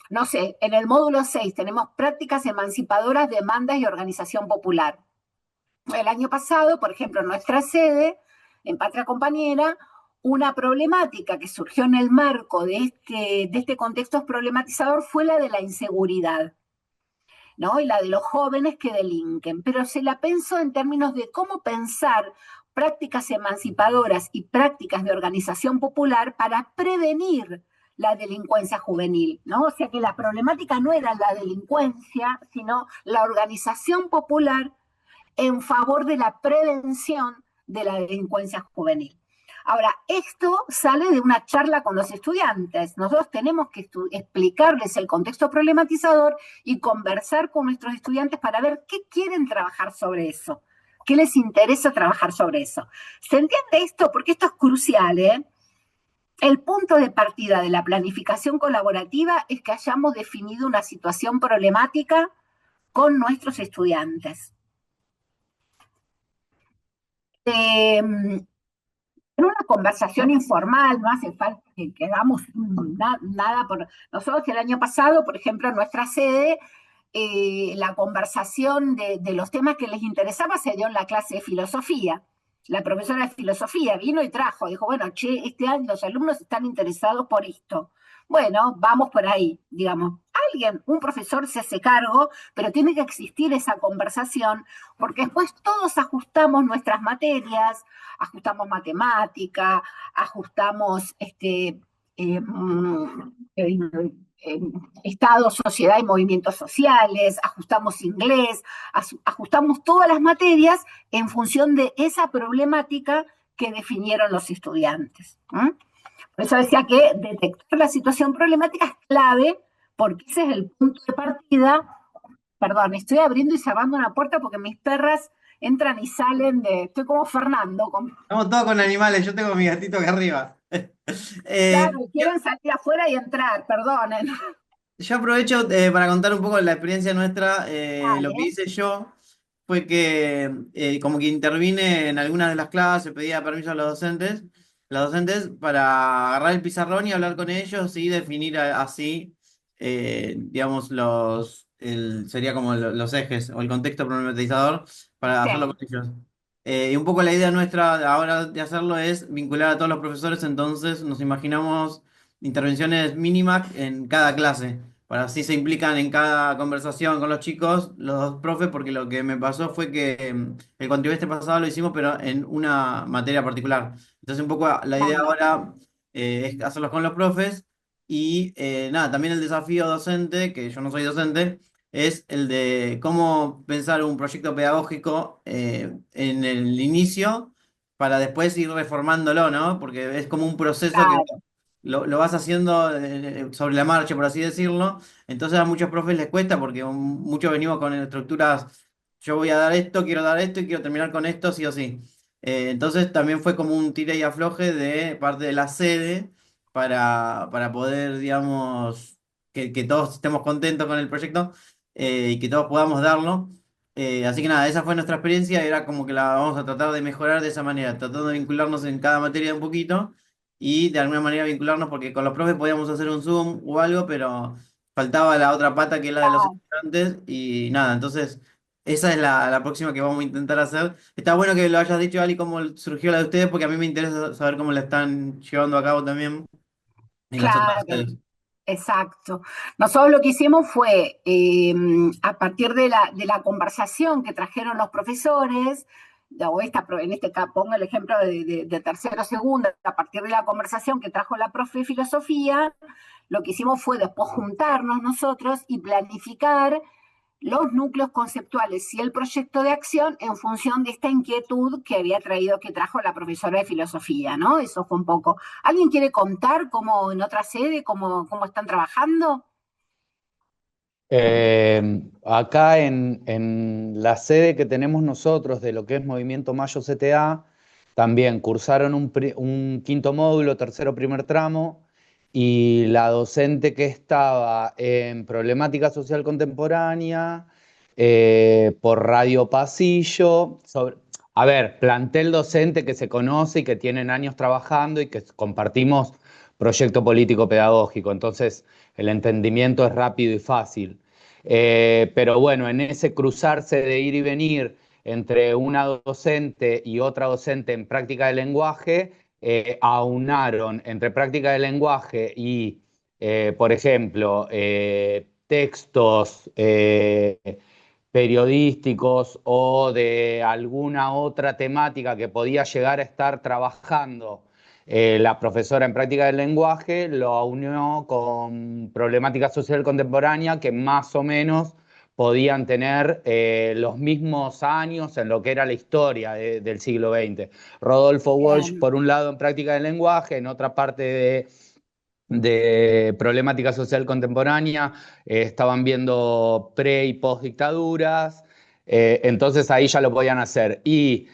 No sé, en el módulo 6 tenemos prácticas emancipadoras, demandas y organización popular. El año pasado, por ejemplo, en nuestra sede, en Patria Compañera, una problemática que surgió en el marco de este contexto problematizador fue la de la inseguridad, ¿no? Y la de los jóvenes que delinquen. Pero se la pensó en términos de cómo pensar prácticas emancipadoras y prácticas de organización popular para prevenir la delincuencia juvenil, ¿no? O sea que la problemática no era la delincuencia, sino la organización popular en favor de la prevención de la delincuencia juvenil. Ahora, esto sale de una charla con los estudiantes. Nosotros tenemos que explicarles el contexto problematizador y conversar con nuestros estudiantes para ver qué quieren trabajar sobre eso, qué les interesa trabajar sobre eso. ¿Se entiende esto? Porque esto es crucial, ¿eh? El punto de partida de la planificación colaborativa es que hayamos definido una situación problemática con nuestros estudiantes. En una conversación informal, no hace falta que hagamos nada por... Nosotros el año pasado, por ejemplo, en nuestra sede, la conversación de los temas que les interesaba se dio en la clase de filosofía. La profesora de filosofía vino y trajo, dijo, bueno, che, este año los alumnos están interesados por esto. Bueno, vamos por ahí, digamos. Un profesor se hace cargo, pero tiene que existir esa conversación, porque después todos ajustamos nuestras materias, ajustamos matemática, ajustamos eh, Estado, sociedad y movimientos sociales, ajustamos inglés, ajustamos todas las materias en función de esa problemática que definieron los estudiantes. Por eso decía que detectar la situación problemática es clave, porque ese es el punto de partida. Perdón, estoy abriendo y cerrando una puerta porque mis perras entran y salen estoy como Fernando, Estamos todos con animales, yo tengo mi gatito acá arriba. claro, Yo, quieren salir afuera y entrar, perdonen. yo aprovecho para contar un poco la experiencia nuestra. Lo que Dale, hice yo fue que como que intervine en algunas de las clases, pedía permiso a los docentes para agarrar el pizarrón y hablar con ellos y definir así, digamos, sería como los ejes o el contexto problematizador para hacerlo sí, con ellos. Y un poco la idea nuestra ahora de hacerlo es vincular a todos los profesores, entonces nos imaginamos intervenciones mínimas en cada clase. Para así se implican en cada conversación con los chicos, los dos profes, porque lo que me pasó fue que el cuatrimestre pasado lo hicimos, pero en una materia particular. Entonces, un poco la idea claro, ahora es hacerlos con los profes y nada, también el desafío docente, que yo no soy docente, es el de cómo pensar un proyecto pedagógico en el inicio para después ir reformándolo, ¿no? Porque es como un proceso que claro, lo vas haciendo sobre la marcha, por así decirlo. Entonces a muchos profes les cuesta porque muchos venimos con estructuras, yo voy a dar esto, quiero dar esto y quiero terminar con esto, sí o sí. Entonces también fue como un tire y afloje de parte de la sede para poder, digamos, que todos estemos contentos con el proyecto y que todos podamos darlo. Así que nada, esa fue nuestra experiencia, era como que la vamos a tratar de mejorar de esa manera, tratando de vincularnos en cada materia un poquito y de alguna manera vincularnos, porque con los profes podíamos hacer un Zoom o algo, pero faltaba la otra pata que es la de los claro. estudiantes y nada, entonces esa es la próxima que vamos a intentar hacer. Está bueno que lo hayas dicho, Ali, cómo surgió la de ustedes, porque a mí me interesa saber cómo la están llevando a cabo también en las otras Claro, sedes. exacto. Nosotros lo que hicimos fue, a partir de la conversación que trajeron los profesores, o en este caso pongo el ejemplo de tercero o segundo, a partir de la conversación que trajo la profe de filosofía, lo que hicimos fue después juntarnos nosotros y planificar los núcleos conceptuales y el proyecto de acción en función de esta inquietud que trajo la profesora de filosofía, ¿no? Eso fue un poco. ¿Alguien quiere contar cómo en otra sede, cómo están trabajando? Acá en la sede que tenemos nosotros de lo que es Movimiento Mayo CTA, también cursaron un quinto módulo, tercero primer tramo, y la docente que estaba en problemática social contemporánea, por Radio Pasillo, a ver, plantel docente que se conoce y que tienen años trabajando y que compartimos proyecto político pedagógico, entonces el entendimiento es rápido y fácil. Pero bueno, en ese cruzarse de ir y venir entre una docente y otra docente en práctica del lenguaje, aunaron entre práctica del lenguaje y, por ejemplo, textos periodísticos o de alguna otra temática que podía llegar a estar trabajando la profesora en práctica del lenguaje, lo unió con problemática social contemporánea que más o menos podían tener los mismos años en lo que era la historia del siglo XX. Rodolfo Walsh, Bien, por un lado, en práctica del lenguaje, en otra parte de problemática social contemporánea, estaban viendo pre y post dictaduras, entonces ahí ya lo podían hacer. Y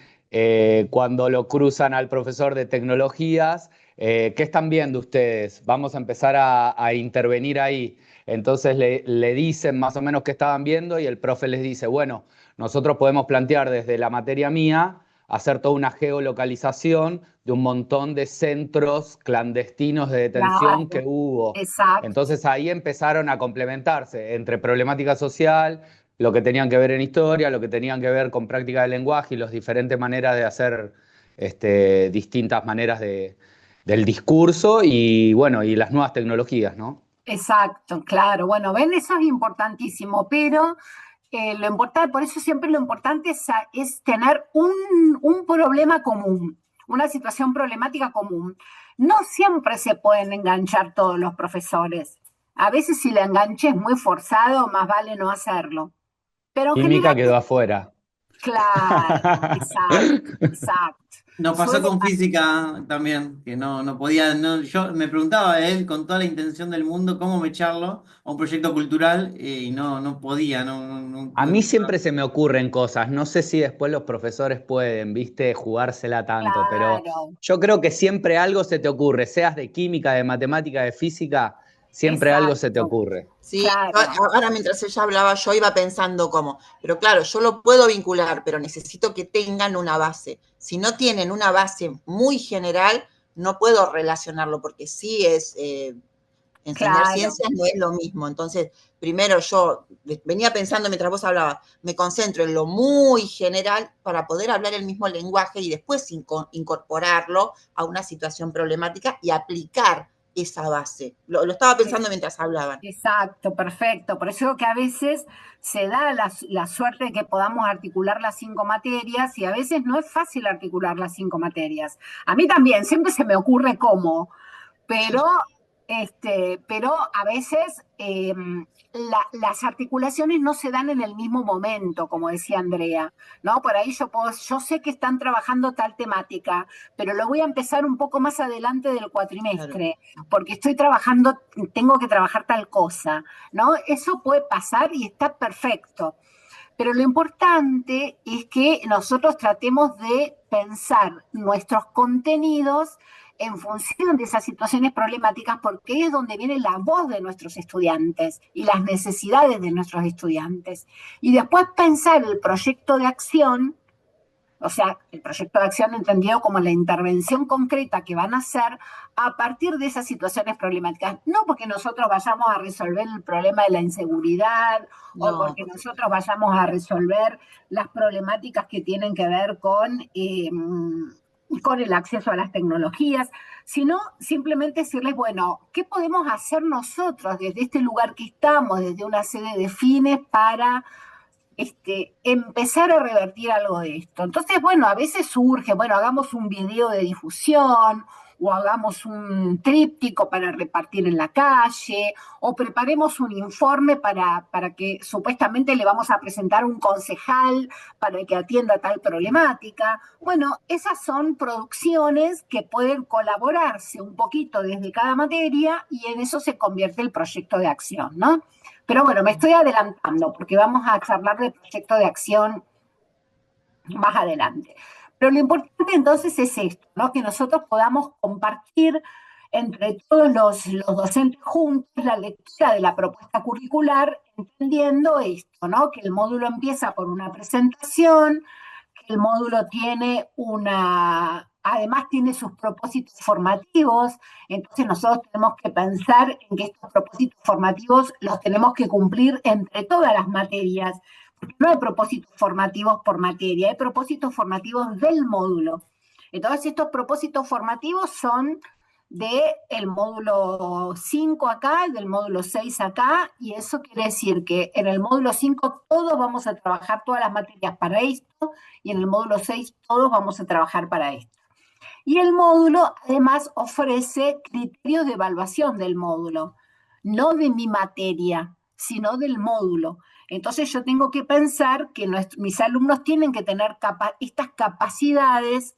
cuando lo cruzan al profesor de tecnologías, ¿qué están viendo ustedes? Vamos a empezar a intervenir ahí. Entonces le dicen más o menos qué estaban viendo y el profe les dice, bueno, nosotros podemos plantear desde la materia mía hacer toda una geolocalización de un montón de centros clandestinos de detención que claro, hubo. exacto. Entonces ahí empezaron a complementarse entre problemática social, lo que tenían que ver en historia, lo que tenían que ver con práctica del lenguaje y las diferentes maneras de hacer distintas maneras del discurso y bueno, y las nuevas tecnologías, ¿no? Exacto, claro. Bueno, ven, eso es importantísimo, pero lo importante, por eso siempre lo importante es tener un problema común, una situación problemática común. No siempre se pueden enganchar todos los profesores. A veces si el enganche es muy forzado, más vale no hacerlo. Pero en Química general, quedó afuera. claro, exacto. Nos pasó Suele con física también, que no podía, yo me preguntaba a él con toda la intención del mundo cómo me echarlo a un proyecto cultural y no podía, no A pude mí pasar. siempre se me ocurren cosas, no sé si después los profesores pueden, viste, jugársela tanto, pero Claro, yo creo que siempre algo se te ocurre, seas de química, de matemática, de física, siempre algo se te exacto, ocurre. Sí, claro. ahora mientras ella hablaba yo iba pensando cómo, pero claro, yo lo puedo vincular, pero necesito que tengan una base. Si no tienen una base muy general, no puedo relacionarlo, porque sí es, enseñar Claro, ciencias no es lo mismo. Entonces, primero yo venía pensando mientras vos hablabas, me concentro en lo muy general para poder hablar el mismo lenguaje y después incorporarlo a una situación problemática y aplicar esa base. Lo estaba pensando mientras hablaban. exacto, perfecto. Por eso que a veces se da la suerte de que podamos articular las 5 materias y a veces no es fácil articular las 5 materias. A mí también, siempre se me ocurre cómo, pero, pero a veces las articulaciones no se dan en el mismo momento, como decía Andrea, ¿no? Por ahí yo sé que están trabajando tal temática, pero lo voy a empezar un poco más adelante del Claro. cuatrimestre, porque estoy trabajando, tengo que trabajar tal cosa, ¿no? Eso puede pasar y está perfecto. Pero lo importante es que nosotros tratemos de pensar nuestros contenidos en función de esas situaciones problemáticas, porque es donde viene la voz de nuestros estudiantes y las necesidades de nuestros estudiantes. Y después pensar el proyecto de acción, o sea, el proyecto de acción entendido como la intervención concreta que van a hacer a partir de esas situaciones problemáticas. No porque nosotros vayamos a resolver el problema de la inseguridad o No, porque nosotros vayamos a resolver las problemáticas que tienen que ver con el acceso a las tecnologías, sino simplemente decirles, bueno, ¿qué podemos hacer nosotros desde este lugar que estamos, desde una sede de fines para empezar a revertir algo de esto? Entonces, bueno, a veces surge, bueno, hagamos un video de difusión o hagamos un tríptico para repartir en la calle o preparemos un informe para que supuestamente le vamos a presentar a un concejal para que atienda tal problemática. Bueno, esas son producciones que pueden colaborarse un poquito desde cada materia y en eso se convierte el proyecto de acción, ¿no? Pero bueno, me estoy adelantando porque vamos a charlar del proyecto de acción más adelante. Pero lo importante entonces es esto, ¿no? Que nosotros podamos compartir entre todos los docentes juntos la lectura de la propuesta curricular, entendiendo esto, ¿no? Que el módulo empieza por una presentación, que el módulo tiene además tiene sus propósitos formativos, entonces nosotros tenemos que pensar en que estos propósitos formativos los tenemos que cumplir entre todas las materias, porque no hay propósitos formativos por materia, hay propósitos formativos del módulo. Entonces estos propósitos formativos son del módulo 5 acá, del módulo 6 acá, y eso quiere decir que en el módulo 5 todos vamos a trabajar todas las materias para esto, y en el módulo 6 todos vamos a trabajar para esto. Y el módulo además ofrece criterios de evaluación del módulo, no de mi materia, sino del módulo. Entonces yo tengo que pensar que mis alumnos tienen que tener estas capacidades,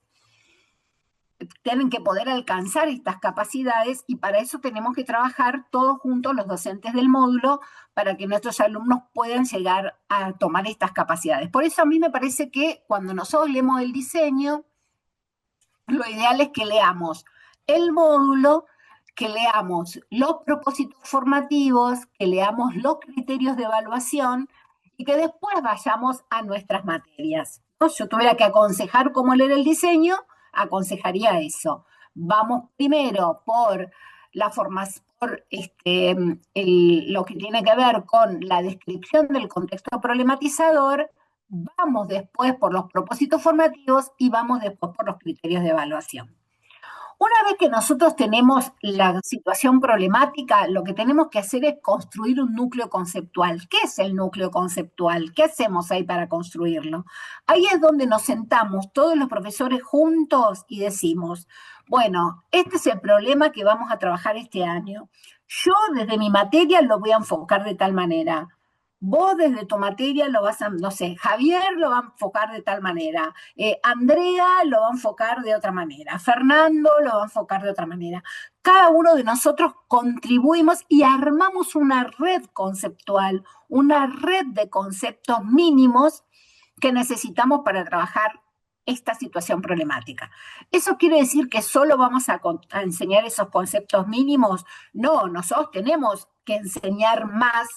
tienen que poder alcanzar estas capacidades y para eso tenemos que trabajar todos juntos los docentes del módulo para que nuestros alumnos puedan llegar a tomar estas capacidades. Por eso a mí me parece que cuando nosotros leemos el diseño, lo ideal es que leamos el módulo, que leamos los propósitos formativos, que leamos los criterios de evaluación y que después vayamos a nuestras materias. ¿No? Yo tuviera que aconsejar cómo leer el diseño, aconsejaría eso. Vamos primero por la formación, por lo que tiene que ver con la descripción del contexto problematizador, vamos después por los propósitos formativos y vamos después por los criterios de evaluación. Una vez que nosotros tenemos la situación problemática, lo que tenemos que hacer es construir un núcleo conceptual. ¿Qué es el núcleo conceptual? ¿Qué hacemos ahí para construirlo? Ahí es donde nos sentamos todos los profesores juntos y decimos, bueno, este es el problema que vamos a trabajar este año. Yo desde mi materia lo voy a enfocar de tal manera. Vos desde tu materia lo vas a, no sé, Javier lo va a enfocar de tal manera, Andrea lo va a enfocar de otra manera, Fernando lo va a enfocar de otra manera. Cada uno de nosotros contribuimos y armamos una red conceptual, una red de conceptos mínimos que necesitamos para trabajar esta situación problemática. ¿Eso quiere decir que solo vamos a enseñar esos conceptos mínimos? No, nosotros tenemos que enseñar más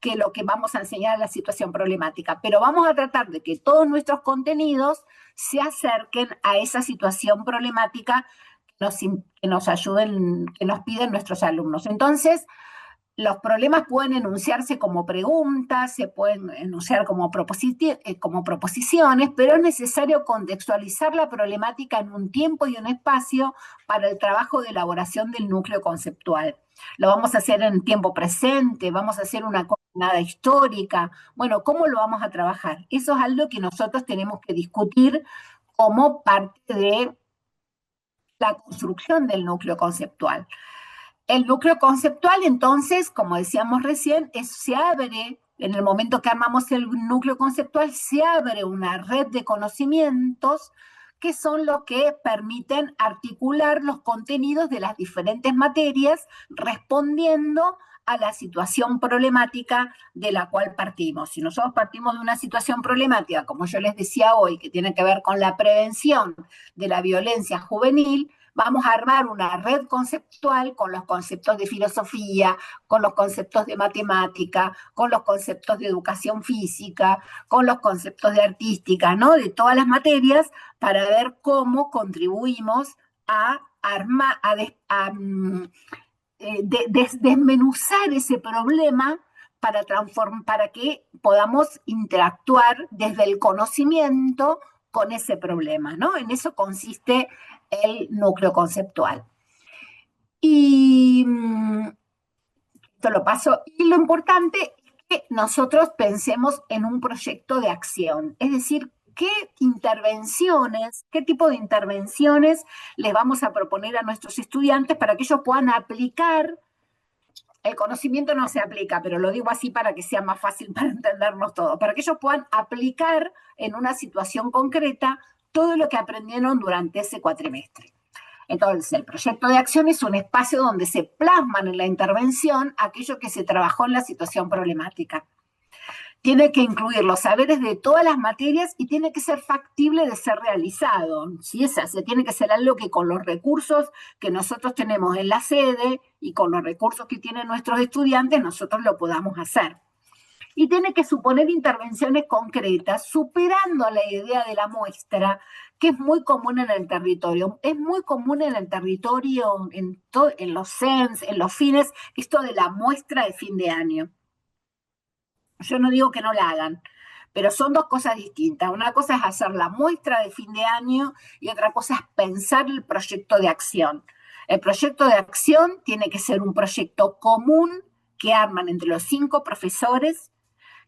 que lo que vamos a enseñar en la situación problemática, pero vamos a tratar de que todos nuestros contenidos se acerquen a esa situación problemática que nos ayuden, que nos piden nuestros alumnos. Entonces, los problemas pueden enunciarse como preguntas, se pueden enunciar como proposiciones, pero es necesario contextualizar la problemática en un tiempo y un espacio para el trabajo de elaboración del núcleo conceptual. Lo vamos a hacer en tiempo presente, vamos a hacer una coordenada histórica. Bueno, ¿cómo lo vamos a trabajar? Eso es algo que nosotros tenemos que discutir como parte de la construcción del núcleo conceptual. El núcleo conceptual, entonces, como decíamos recién, se abre, en el momento que armamos el núcleo conceptual, se abre una red de conocimientos que son los que permiten articular los contenidos de las diferentes materias respondiendo a la situación problemática de la cual partimos. Si nosotros partimos de una situación problemática, como yo les decía hoy, que tiene que ver con la prevención de la violencia juvenil, vamos a armar una red conceptual con los conceptos de filosofía, con los conceptos de matemática, con los conceptos de educación física, con los conceptos de artística, ¿no? De todas las materias, para ver cómo contribuimos a desmenuzar ese problema para que podamos interactuar desde el conocimiento con ese problema, ¿no? En eso consiste el núcleo conceptual. Y esto lo paso. Y lo importante es que nosotros pensemos en un proyecto de acción, es decir, qué intervenciones, qué tipo de intervenciones les vamos a proponer a nuestros estudiantes para que ellos puedan aplicar. El conocimiento no se aplica, pero lo digo así para que sea más fácil para entendernos todos, para que ellos puedan aplicar en una situación concreta todo lo que aprendieron durante ese cuatrimestre. Entonces, el proyecto de acción es un espacio donde se plasman en la intervención aquello que se trabajó en la situación problemática. Tiene que incluir los saberes de todas las materias y tiene que ser factible de ser realizado. ¿Sí? Tiene que ser algo que con los recursos que nosotros tenemos en la sede y con los recursos que tienen nuestros estudiantes, nosotros lo podamos hacer. Y tiene que suponer intervenciones concretas, superando la idea de la muestra, que es muy común en el territorio. Es muy común en el territorio, en los CENS, en los fines, esto de la muestra de fin de año. Yo no digo que no la hagan, pero son dos cosas distintas. Una cosa es hacer la muestra de fin de año y otra cosa es pensar el proyecto de acción. El proyecto de acción tiene que ser un proyecto común que arman entre los 5 profesores,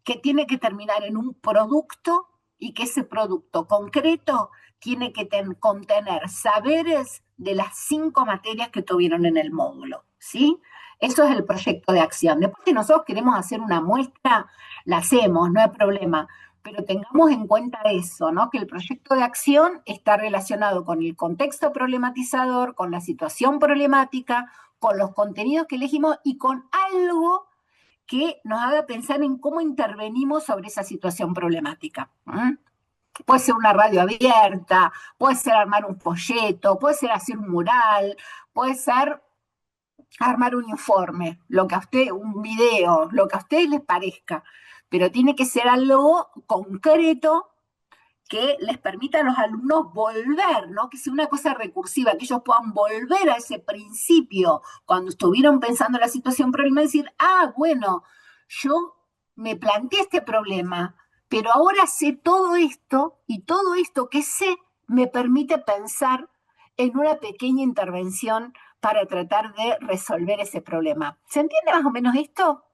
que tiene que terminar en un producto y que ese producto concreto tiene que contener saberes de las 5 materias que tuvieron en el módulo, ¿sí? Eso es el proyecto de acción. Después, si nosotros queremos hacer una muestra, la hacemos, no hay problema. Pero tengamos en cuenta eso, ¿no? Que el proyecto de acción está relacionado con el contexto problematizador, con la situación problemática, con los contenidos que elegimos y con algo que nos haga pensar en cómo intervenimos sobre esa situación problemática. Puede ser una radio abierta, puede ser armar un folleto, puede ser hacer un mural, puede ser armar un informe, un video, lo que a ustedes les parezca, pero tiene que ser algo concreto que les permita a los alumnos volver, ¿no? Que sea una cosa recursiva, que ellos puedan volver a ese principio cuando estuvieron pensando en la situación problema y decir, bueno, yo me planteé este problema, pero ahora sé todo esto y todo esto que sé me permite pensar en una pequeña intervención para tratar de resolver ese problema. ¿Se entiende más o menos esto?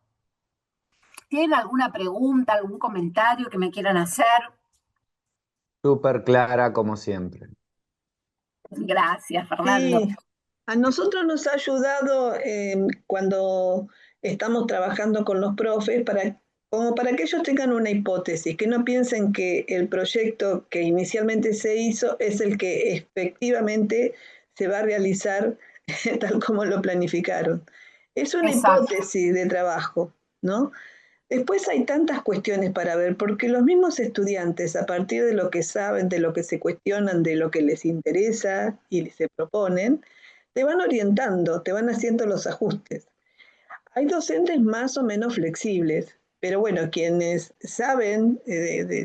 ¿Tienen alguna pregunta, algún comentario que me quieran hacer? Súper clara como siempre. Gracias, Fernando. Sí, a nosotros nos ha ayudado cuando estamos trabajando con los profes como para que ellos tengan una hipótesis, que no piensen que el proyecto que inicialmente se hizo es el que efectivamente se va a realizar tal como lo planificaron. Es una Exacto. hipótesis de trabajo, ¿no? Después hay tantas cuestiones para ver, porque los mismos estudiantes, a partir de lo que saben, de lo que se cuestionan, de lo que les interesa y se proponen, te van orientando, te van haciendo los ajustes. Hay docentes más o menos flexibles, pero bueno, quienes saben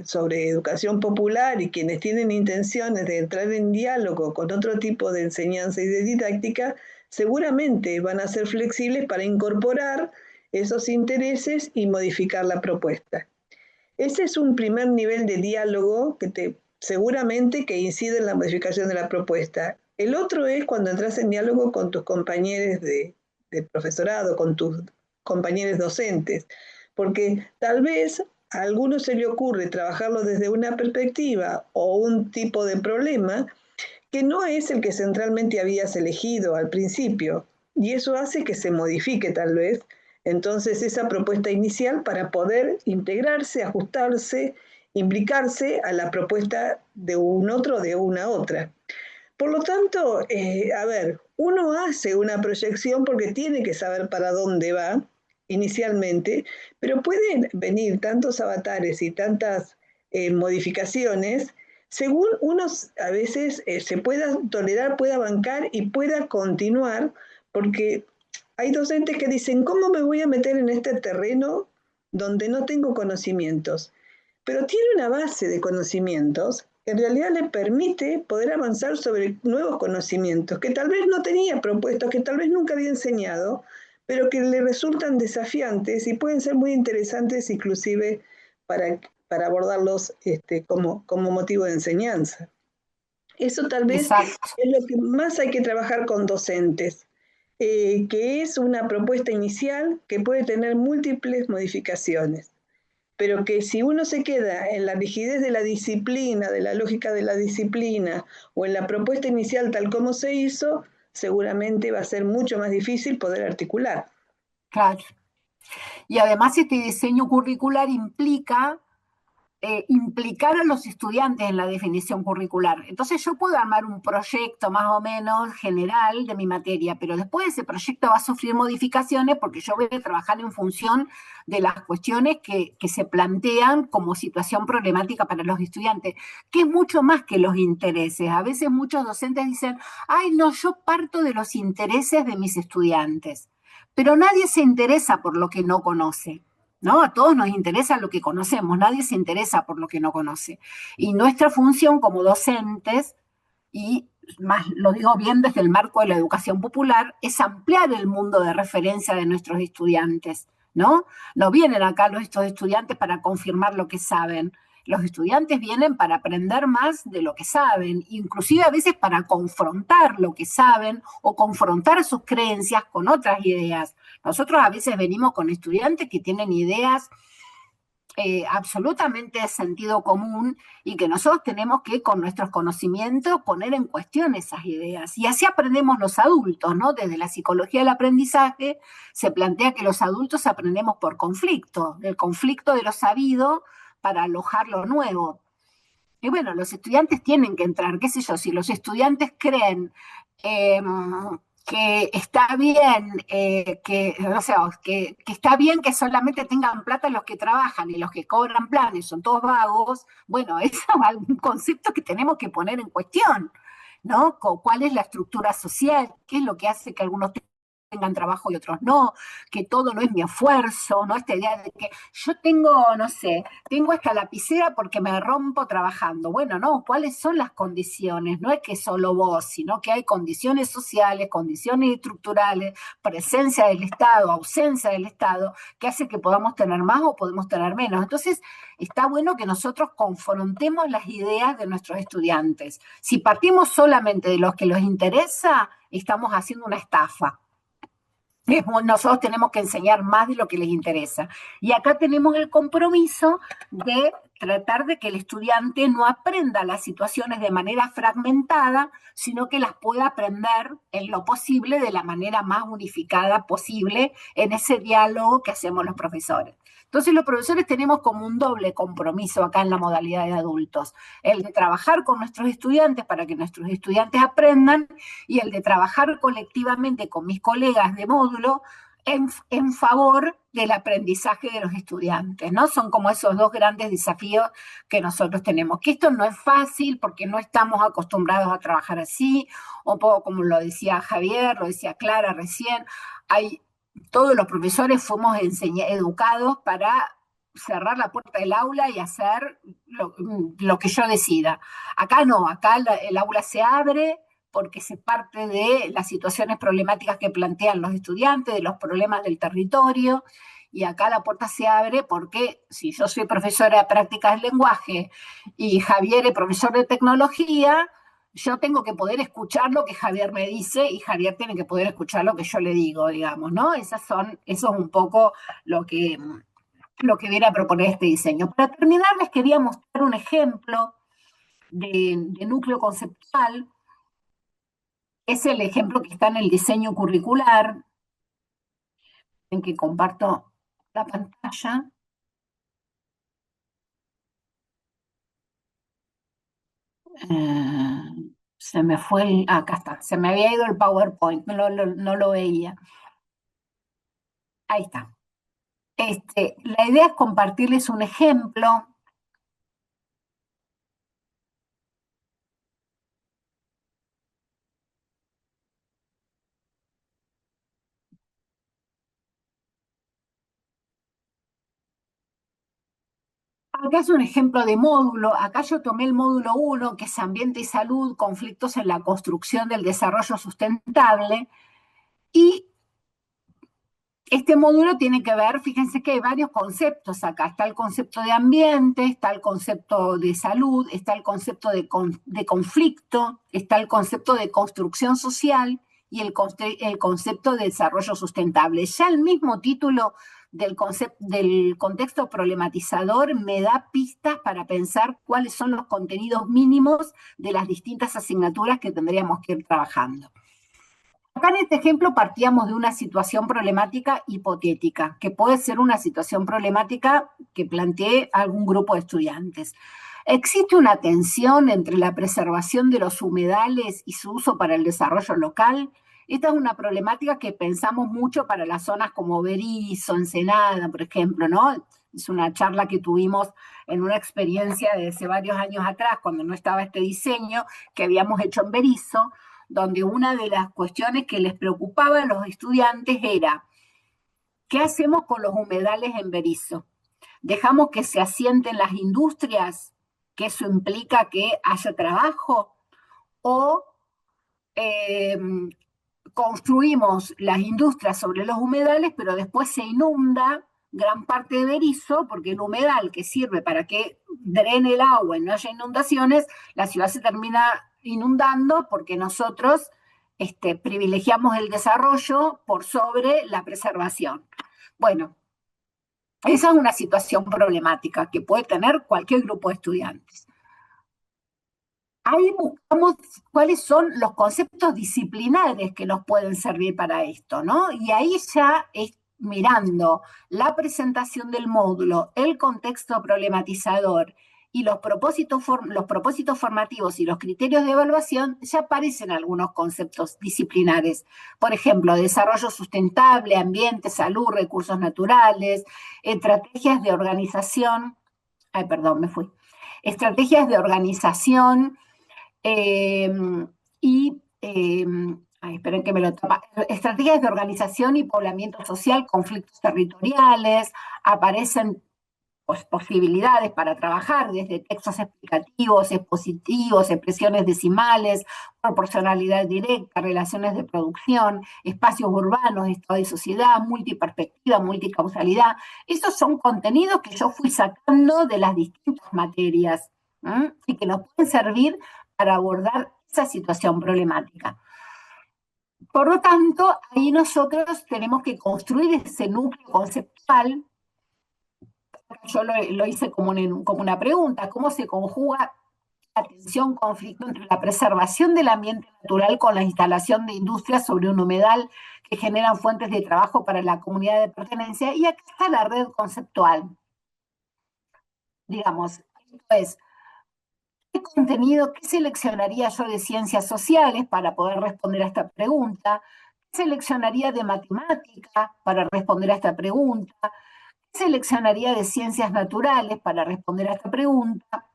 sobre educación popular y quienes tienen intenciones de entrar en diálogo con otro tipo de enseñanza y de didáctica, seguramente van a ser flexibles para incorporar esos intereses y modificar la propuesta. Ese es un primer nivel de diálogo seguramente que incide en la modificación de la propuesta. El otro es cuando entras en diálogo con tus compañeros de profesorado, con tus compañeros docentes, porque tal vez a alguno se le ocurre trabajarlo desde una perspectiva o un tipo de problema que no es el que centralmente habías elegido al principio, y eso hace que se modifique tal vez entonces esa propuesta inicial para poder integrarse, ajustarse, implicarse a la propuesta de un otro, de una otra. Por lo tanto, a ver, uno hace una proyección porque tiene que saber para dónde va inicialmente, pero pueden venir tantos avatares y tantas modificaciones según uno a veces se pueda tolerar, pueda bancar y pueda continuar, porque hay docentes que dicen, ¿cómo me voy a meter en este terreno donde no tengo conocimientos? Pero tiene una base de conocimientos que en realidad le permite poder avanzar sobre nuevos conocimientos que tal vez no tenía propuestos, que tal vez nunca había enseñado, pero que le resultan desafiantes y pueden ser muy interesantes inclusive para abordarlos como motivo de enseñanza. Eso tal vez Exacto. es lo que más hay que trabajar con docentes, que es una propuesta inicial que puede tener múltiples modificaciones, pero que si uno se queda en la rigidez de la disciplina, de la lógica de la disciplina, o en la propuesta inicial tal como se hizo, seguramente va a ser mucho más difícil poder articular. Claro. Y además este diseño curricular implica implicar a los estudiantes en la definición curricular. Entonces yo puedo armar un proyecto más o menos general de mi materia, pero después ese proyecto va a sufrir modificaciones porque yo voy a trabajar en función de las cuestiones que se plantean como situación problemática para los estudiantes, que es mucho más que los intereses. A veces muchos docentes dicen, ay, no, yo parto de los intereses de mis estudiantes, pero nadie se interesa por lo que no conoce. ¿No? A todos nos interesa lo que conocemos, nadie se interesa por lo que no conoce. Y nuestra función como docentes, y más lo digo bien desde el marco de la educación popular, es ampliar el mundo de referencia de nuestros estudiantes, ¿no? No vienen acá estos estudiantes para confirmar lo que saben. Los estudiantes vienen para aprender más de lo que saben, inclusive a veces para confrontar lo que saben o confrontar sus creencias con otras ideas. Nosotros a veces venimos con estudiantes que tienen ideas absolutamente de sentido común y que nosotros tenemos que con nuestros conocimientos poner en cuestión esas ideas. Y así aprendemos los adultos, ¿no? Desde la psicología del aprendizaje se plantea que los adultos aprendemos por conflicto, el conflicto de lo sabido para alojar lo nuevo. Y bueno, los estudiantes tienen que entrar, qué sé yo, si los estudiantes creen que está bien, o sea, que está bien que solamente tengan plata los que trabajan y los que cobran planes son todos vagos, bueno, eso es un concepto que tenemos que poner en cuestión, ¿no? ¿Cuál es la estructura social? ¿Qué es lo que hace que algunos tengan trabajo y otros no, que todo no es mi esfuerzo, ¿no? Esta idea de que yo tengo, no sé, tengo esta lapicera porque me rompo trabajando. Bueno, no, ¿cuáles son las condiciones? No es que solo vos, sino que hay condiciones sociales, condiciones estructurales, presencia del Estado, ausencia del Estado, que hace que podamos tener más o podemos tener menos. Entonces, está bueno que nosotros confrontemos las ideas de nuestros estudiantes. Si partimos solamente de los que les interesa, estamos haciendo una estafa. Nosotros tenemos que enseñar más de lo que les interesa. Y acá tenemos el compromiso de tratar de que el estudiante no aprenda las situaciones de manera fragmentada, sino que las pueda aprender en lo posible de la manera más unificada posible en ese diálogo que hacemos los profesores. Entonces los profesores tenemos como un doble compromiso acá en la modalidad de adultos, el de trabajar con nuestros estudiantes para que nuestros estudiantes aprendan y el de trabajar colectivamente con mis colegas de módulo en favor del aprendizaje de los estudiantes, ¿no? Son como esos dos grandes desafíos que nosotros tenemos, que esto no es fácil porque no estamos acostumbrados a trabajar así, un poco como lo decía Javier, lo decía Clara recién, todos los profesores fuimos educados para cerrar la puerta del aula y hacer lo que yo decida. Acá no, acá el aula se abre porque se parte de las situaciones problemáticas que plantean los estudiantes, de los problemas del territorio, y acá la puerta se abre porque si yo soy profesora de prácticas del lenguaje y Javier es profesor de tecnología, yo tengo que poder escuchar lo que Javier me dice y Javier tiene que poder escuchar lo que yo le digo, digamos, ¿no? Eso es un poco lo que viene a proponer este diseño. Para terminar, les quería mostrar un ejemplo de núcleo conceptual. Es el ejemplo que está en el diseño curricular, en que comparto la pantalla. Se me fue acá está, se me había ido el PowerPoint, no lo veía. Ahí está. La idea es compartirles un ejemplo. Acá es un ejemplo de módulo. Acá yo tomé el módulo 1, que es ambiente y salud, conflictos en la construcción del desarrollo sustentable. Y este módulo tiene que ver, fíjense que hay varios conceptos acá. Está el concepto de ambiente, está el concepto de salud, está el concepto de conflicto, está el concepto de construcción social y el concepto de desarrollo sustentable. Ya el mismo título del contexto problematizador me da pistas para pensar cuáles son los contenidos mínimos de las distintas asignaturas que tendríamos que ir trabajando. Acá en este ejemplo partíamos de una situación problemática hipotética, que puede ser una situación problemática que plantee algún grupo de estudiantes. ¿Existe una tensión entre la preservación de los humedales y su uso para el desarrollo local? Esta es una problemática que pensamos mucho para las zonas como Berisso, Ensenada, por ejemplo, ¿no? Es una charla que tuvimos en una experiencia de hace varios años atrás, cuando no estaba este diseño, que habíamos hecho en Berisso, donde una de las cuestiones que les preocupaba a los estudiantes era, ¿qué hacemos con los humedales en Berisso? ¿Dejamos que se asienten las industrias, que eso implica que haya trabajo? ¿O construimos las industrias sobre los humedales, pero después se inunda gran parte de Berisso, porque el humedal que sirve para que drene el agua y no haya inundaciones, la ciudad se termina inundando porque nosotros privilegiamos el desarrollo por sobre la preservación? Bueno, esa es una situación problemática que puede tener cualquier grupo de estudiantes. Ahí buscamos cuáles son los conceptos disciplinares que nos pueden servir para esto, ¿no? Y ahí ya es mirando la presentación del módulo, el contexto problematizador y los propósitos formativos y los criterios de evaluación, ya aparecen algunos conceptos disciplinares. Por ejemplo, desarrollo sustentable, ambiente, salud, recursos naturales, estrategias de organización. Ay, perdón, me fui. Estrategias de organización. Ay, esperen que me lo toma, estrategias de organización y poblamiento social, conflictos territoriales, aparecen pues, posibilidades para trabajar desde textos explicativos, expositivos, expresiones decimales, proporcionalidad directa, relaciones de producción, espacios urbanos, estado de sociedad, multiperspectiva, multicausalidad. Esos son contenidos que yo fui sacando de las distintas materias, ¿eh? Y que nos pueden servir para abordar esa situación problemática. Por lo tanto, ahí nosotros tenemos que construir ese núcleo conceptual. Yo lo hice como una pregunta: ¿cómo se conjuga la tensión, conflicto entre la preservación del ambiente natural con la instalación de industrias sobre un humedal que generan fuentes de trabajo para la comunidad de pertenencia? Y acá está la red conceptual. Digamos, esto es, ¿qué contenido, qué seleccionaría yo de ciencias sociales para poder responder a esta pregunta? ¿Qué seleccionaría de matemática para responder a esta pregunta? ¿Qué seleccionaría de ciencias naturales para responder a esta pregunta?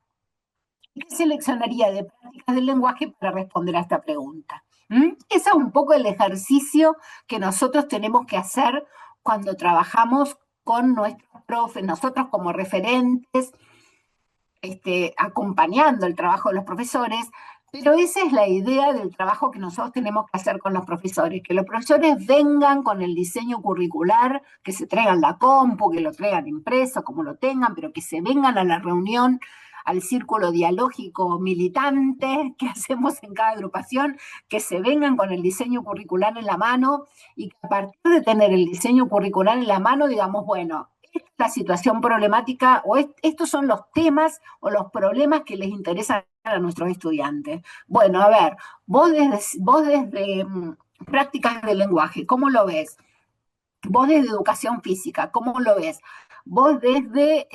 ¿Y qué seleccionaría de prácticas del lenguaje para responder a esta pregunta? Ese es un poco el ejercicio que nosotros tenemos que hacer cuando trabajamos con nuestros profes, nosotros como referentes, acompañando el trabajo de los profesores, pero esa es la idea del trabajo que nosotros tenemos que hacer con los profesores, que los profesores vengan con el diseño curricular, que se traigan la compu, que lo traigan impreso, como lo tengan, pero que se vengan a la reunión, al círculo dialógico militante que hacemos en cada agrupación, que se vengan con el diseño curricular en la mano y que a partir de tener el diseño curricular en la mano digamos, bueno, esta es la situación problemática o estos son los temas o los problemas que les interesan a nuestros estudiantes. Bueno, a ver, vos desde prácticas del lenguaje, ¿cómo lo ves? Vos desde educación física, ¿cómo lo ves? Vos desde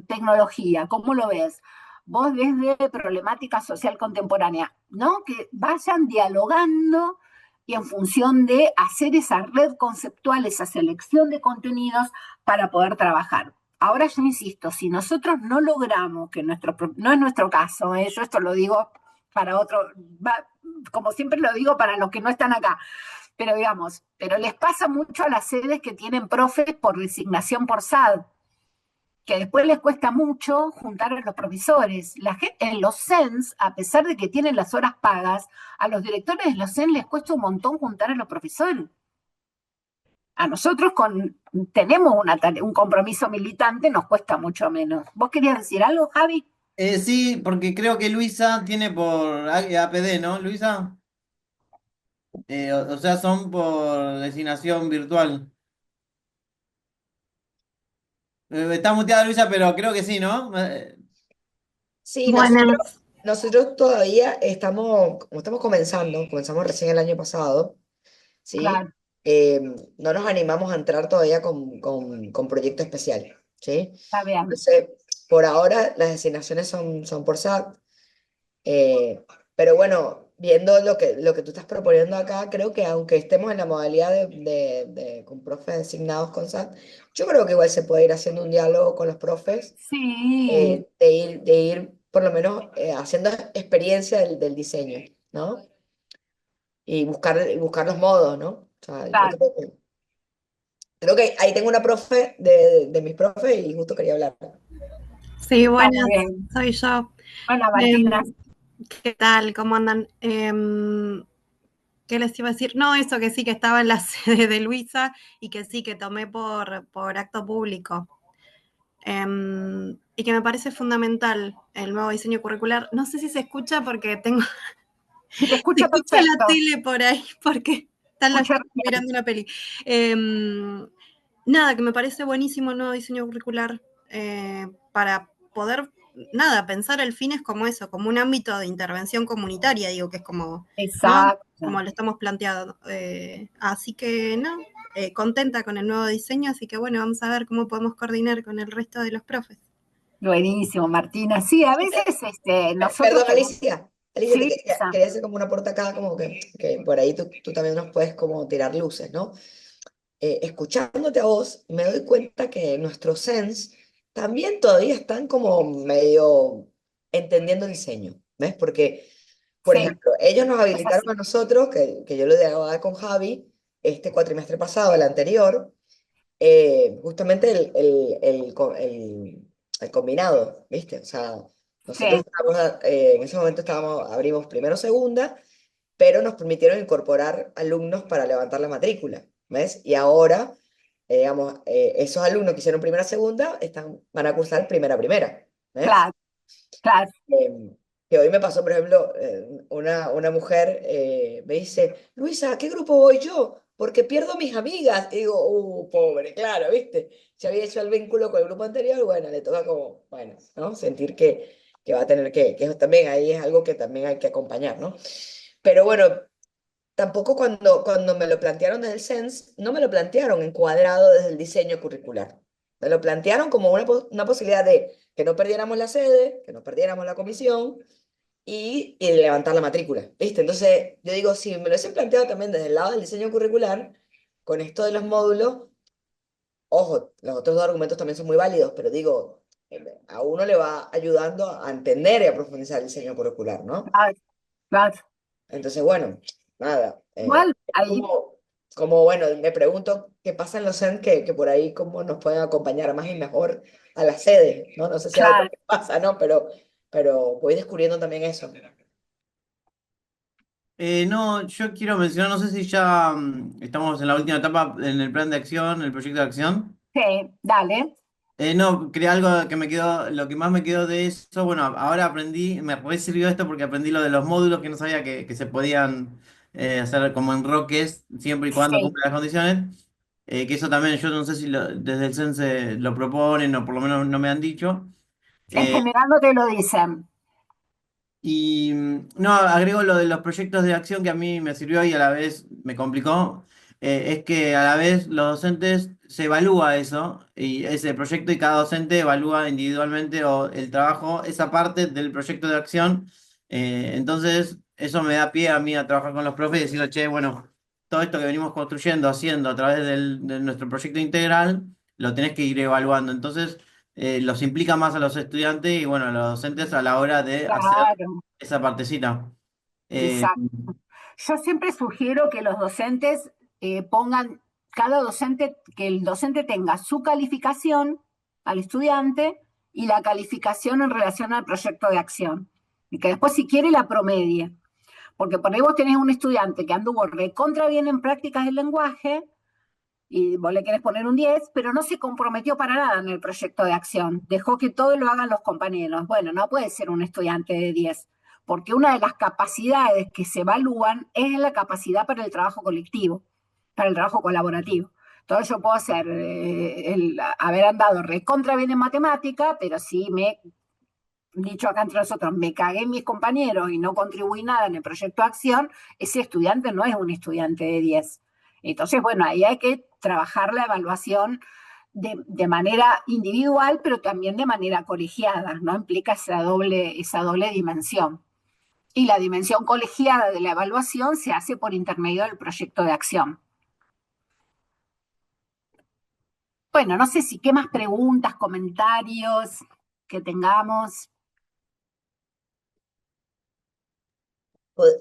tecnología, ¿cómo lo ves? Vos desde problemática social contemporánea, ¿no? Que vayan dialogando y en función de hacer esa red conceptual, esa selección de contenidos para poder trabajar. Ahora yo insisto, si nosotros no logramos, que no es nuestro caso, yo esto lo digo para otro, como siempre lo digo para los que no están acá, pero digamos, pero les pasa mucho a las sedes que tienen profes por designación por SAD, que después les cuesta mucho juntar a los profesores. En los CENS, a pesar de que tienen las horas pagas, a los directores de los CENS les cuesta un montón juntar a los profesores. A nosotros tenemos un compromiso militante, nos cuesta mucho menos. ¿Vos querías decir algo, Javi? Sí, porque creo que Luisa tiene por APD, ¿no, Luisa? O sea, son por designación virtual. Está muteada Luisa, pero creo que sí, ¿no? Sí, Buenas. nosotros todavía como estamos comenzamos recién el año pasado, ¿sí? Claro, No nos animamos a entrar todavía con proyecto especial, ¿sí? está bien. Entonces, por ahora las designaciones son por SAT, pero bueno, viendo lo que tú estás proponiendo acá, creo que aunque estemos en la modalidad con profes designados con SAT, yo creo que igual se puede ir haciendo un diálogo con los profes, Sí, de ir por lo menos haciendo experiencia del diseño, ¿no? Y buscar los modos, ¿no? O sea, yo claro. creo que ahí tengo una profe de mis profes y justo quería hablar. Sí, Está buenas, muy bien. soy yo. Hola, Martina. ¿Qué tal? ¿Cómo andan? ¿Qué les iba a decir? No, eso que sí, que estaba en la sede de Luisa y que sí, que tomé por acto público. Y que me parece fundamental el nuevo diseño curricular. No sé si se escucha porque Te se escucho escucha la perfecto. tele por ahí porque están las Escucho bien. mirando una peli. Nada, que me parece buenísimo el nuevo diseño curricular para poder, nada, pensar el fines como eso, como un ámbito de intervención comunitaria, digo, que es como, ¿no? Exacto. Como lo estamos planteando. Así que, no, contenta con el nuevo diseño, así que bueno, vamos a ver cómo podemos coordinar con el resto de los profes. Buenísimo, Martina. Sí, a veces nosotros Perdón, tenemos... Alicia, te Sí, quería hacer como una puerta acá, como que por ahí tú también nos puedes como tirar luces, ¿no? Escuchándote a vos, me doy cuenta que nuestros SENS también todavía están como medio entendiendo el diseño, ¿ves? Porque Por Sí, ejemplo, ellos nos es habilitaron así. a nosotros, que yo lo daba con Javi, este cuatrimestre pasado, el anterior, justamente el combinado, ¿viste? O sea, nosotros Sí, estábamos, en ese momento abrimos primero segunda, pero nos permitieron incorporar alumnos para levantar la matrícula, ¿ves? Y ahora, digamos, esos alumnos que hicieron primera segunda van a cursar primera, ¿ves? claro, claro. Que hoy me pasó, por ejemplo, una mujer me dice, Luisa, ¿a qué grupo voy yo? Porque pierdo mis amigas. Y digo, pobre, claro, ¿viste? Se había hecho el vínculo con el grupo anterior, bueno, le toca como, bueno, ¿no? Sentir que va a tener que eso también ahí es algo que también hay que acompañar, ¿no? Pero bueno, tampoco cuando me lo plantearon desde el SENS, no me lo plantearon encuadrado desde el diseño curricular. Me lo plantearon como una posibilidad de que no perdiéramos la sede, que no perdiéramos la comisión y levantar la matrícula, ¿viste? Entonces, yo digo, si me lo hubiesen planteado también desde el lado del diseño curricular, con esto de los módulos, ojo, los otros dos argumentos también son muy válidos, pero digo, a uno le va ayudando a entender y a profundizar el diseño curricular, ¿no? Claro, claro. Entonces, bueno, nada, Igual, es ahí, bueno, me pregunto qué pasa en los CEN que por ahí cómo nos pueden acompañar más y mejor a las sedes, ¿no? No sé si a vos claro. también pasa, ¿no? Pero voy descubriendo también eso. No, yo quiero mencionar, no sé si ya estamos en la última etapa en el plan de acción, el proyecto de acción. Sí, dale. No, quería algo que me quedó, lo que más me quedó de eso, bueno, ahora aprendí, me re sirvió esto porque aprendí lo de los módulos que no sabía que se podían hacer como enroques siempre y cuando Sí. cumplan las condiciones. Que eso también yo no sé si desde el CENSE lo proponen o por lo menos no me han dicho. En Eh, general no te lo dicen. Y no, agrego lo de los proyectos de acción que a mí me sirvió y a la vez me complicó. Es que a la vez los docentes se evalúa eso y ese proyecto y cada docente evalúa individualmente o el trabajo, esa parte del proyecto de acción. Entonces, eso me da pie a mí a trabajar con los profes y decirle, che, bueno, todo esto que venimos construyendo, haciendo a través de nuestro proyecto integral, lo tenés que ir evaluando. Entonces, los implica más a los estudiantes y bueno, a los docentes a la hora de hacer Claro, esa partecita. Eh, exacto. Yo siempre sugiero que los docentes pongan, cada docente, que el docente tenga su calificación al estudiante y la calificación en relación al proyecto de acción. Y que después, si quiere, la promedie. Porque por ahí vos tenés un estudiante que anduvo recontra bien en prácticas del lenguaje y vos le querés poner un 10, pero no se comprometió para nada en el proyecto de acción. Dejó que todo lo hagan los compañeros. Bueno, no puede ser un estudiante de 10, porque una de las capacidades que se evalúan es la capacidad para el trabajo colectivo, para el trabajo colaborativo. Entonces yo puedo hacer, haber andado recontra bien en matemática, pero si me, dicho acá entre nosotros, me cagué en mis compañeros y no contribuí nada en el proyecto de acción, ese estudiante no es un estudiante de 10. Entonces, bueno, ahí hay que trabajar la evaluación de manera individual, pero también de manera colegiada, ¿no? Implica esa doble dimensión. Y la dimensión colegiada de la evaluación se hace por intermedio del proyecto de acción. Bueno, no sé si qué más preguntas, comentarios que tengamos.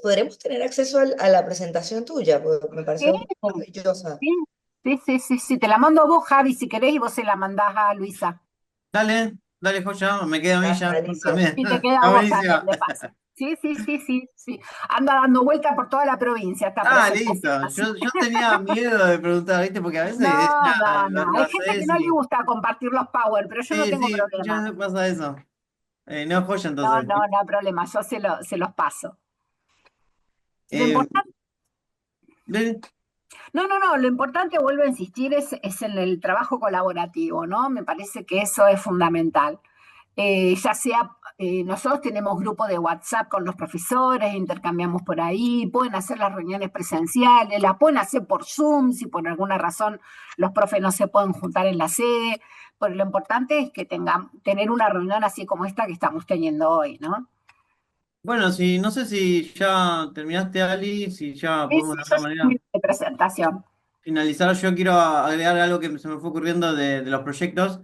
¿Podremos tener acceso a la presentación tuya? Porque me Sí, pareció maravillosa. sí, sí. Te la mando a vos, Javi, si querés, y vos se la mandás a Luisa. dale, dale, joya, me queda a mí Gracias, ya Alicia. también. Y te queda a Está vos también, buenísima. de paso. Sí. Anda dando vueltas por toda la provincia esta Ah, listo. presentación. Yo tenía miedo de preguntar, ¿viste? Porque a veces ya No. lo Hay gente que haces no le y. gusta compartir los power, pero yo no Sí, tengo sí, problema. muchas veces pasa eso. No, joya No, entonces. no hay problema. Yo se los paso. Lo Eh, importante, de- no. Lo importante, vuelvo a insistir, es en el trabajo colaborativo, ¿no? Me parece que eso es fundamental. Ya sea, nosotros tenemos grupo de WhatsApp con los profesores, intercambiamos por ahí, pueden hacer las reuniones presenciales, las pueden hacer por Zoom, si por alguna razón los profes no se pueden juntar en la sede, pero lo importante es que tener una reunión así como esta que estamos teniendo hoy, ¿no? bueno, sí, no sé si ya terminaste, Ali, si ya Sí, podemos de yo alguna ya manera terminé mi presentación. finalizar. Yo quiero agregar algo que se me fue ocurriendo de los proyectos.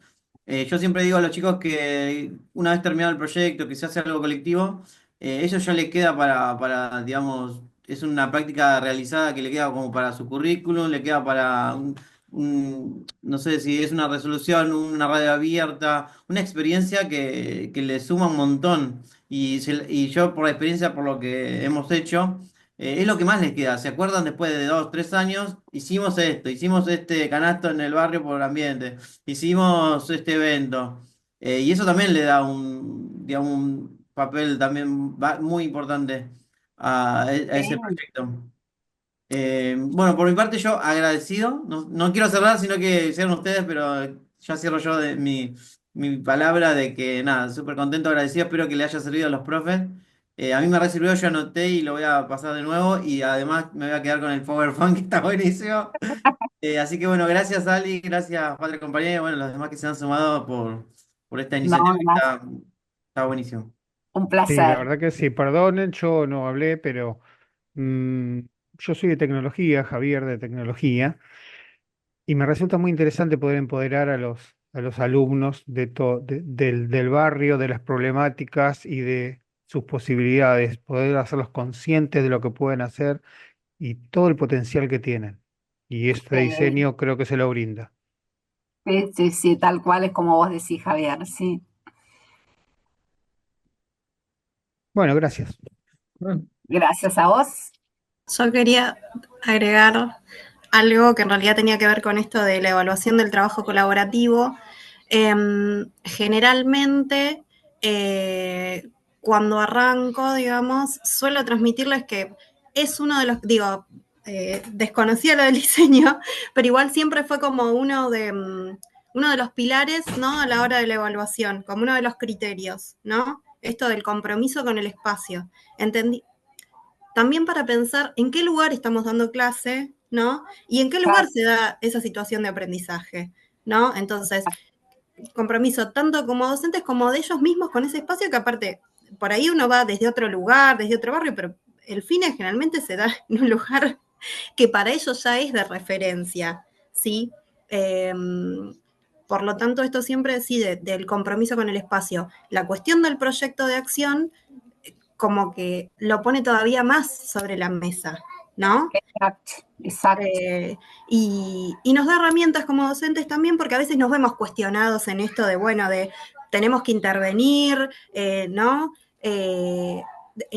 Yo siempre digo a los chicos que una vez terminado el proyecto, que se hace algo colectivo, Eso ya le queda digamos, es una práctica realizada que le queda como para su currículum, le queda para no sé si es una resolución, una radio abierta, una experiencia que le suma un montón. Y yo por la experiencia, por lo que hemos hecho, es lo que más les queda. ¿Se acuerdan después de 2, 3 años? Hicimos esto, hicimos este canasto en el barrio por el ambiente, hicimos este evento. Y eso también le da digamos, un papel también muy importante a ese Sí. proyecto. Bueno, por mi parte yo agradecido, no quiero cerrar, sino que cierren ustedes, pero ya cierro yo de mi palabra de que nada, súper contento, agradecido, espero que le haya servido a los profes. A mí me ha servido, yo anoté y lo voy a pasar de nuevo y además me voy a quedar con el PowerPoint que está buenísimo. Así que bueno, gracias Ali, gracias Padre Compañía y bueno, los demás que se han sumado por esta No, iniciativa que gracias. está buenísimo. Un Sí, la placer. verdad que sí. Perdonen, yo no hablé, pero mm, yo soy de tecnología, Javier de tecnología, y me resulta muy interesante poder empoderar a los alumnos del barrio, de las problemáticas y de sus posibilidades, poder hacerlos conscientes de lo que pueden hacer y todo el potencial que tienen. Y este Sí, diseño creo que se lo brinda. sí, sí, sí, tal cual es como vos decís, Javier, sí. Bueno, gracias. Gracias a vos. Yo quería agregar algo que en realidad tenía que ver con esto de la evaluación del trabajo colaborativo. Generalmente, cuando arranco, digamos, suelo transmitirles que es uno de los, digo, desconocía lo del diseño, pero igual siempre fue como uno de los pilares, ¿no? A la hora de la evaluación, como uno de los criterios, ¿no? Esto del compromiso con el espacio. Entendí, también para pensar en qué lugar estamos dando clase, ¿no? Y en qué lugar Claro, se da esa situación de aprendizaje, ¿no? Entonces, compromiso tanto como docentes como de ellos mismos con ese espacio que aparte, por ahí uno va desde otro lugar, desde otro barrio, pero el fin generalmente se da en un lugar que para ellos ya es de referencia, ¿sí? Eh, por lo tanto, esto siempre sí, del compromiso con el espacio. La cuestión del proyecto de acción como que lo pone todavía más sobre la mesa, ¿no? exacto, exacto. Y nos da herramientas como docentes también, porque a veces nos vemos cuestionados en esto de, bueno, de tenemos que intervenir, ¿no? En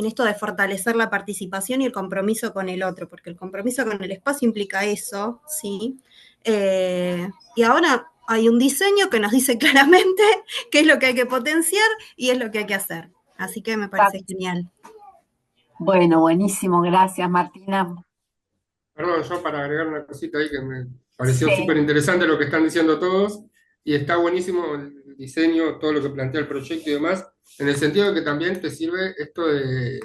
esto de fortalecer la participación y el compromiso con el otro, porque el compromiso con el espacio implica eso, ¿sí? Y ahora hay un diseño que nos dice claramente qué es lo que hay que potenciar y es lo que hay que hacer. Así que me parece Exacto. genial. Bueno, buenísimo, gracias, Martina. Perdón, yo para agregar una cosita ahí que me pareció súper Sí, interesante lo que están diciendo todos, y está buenísimo el diseño, todo lo que plantea el proyecto y demás, en el sentido de que también te sirve esto de,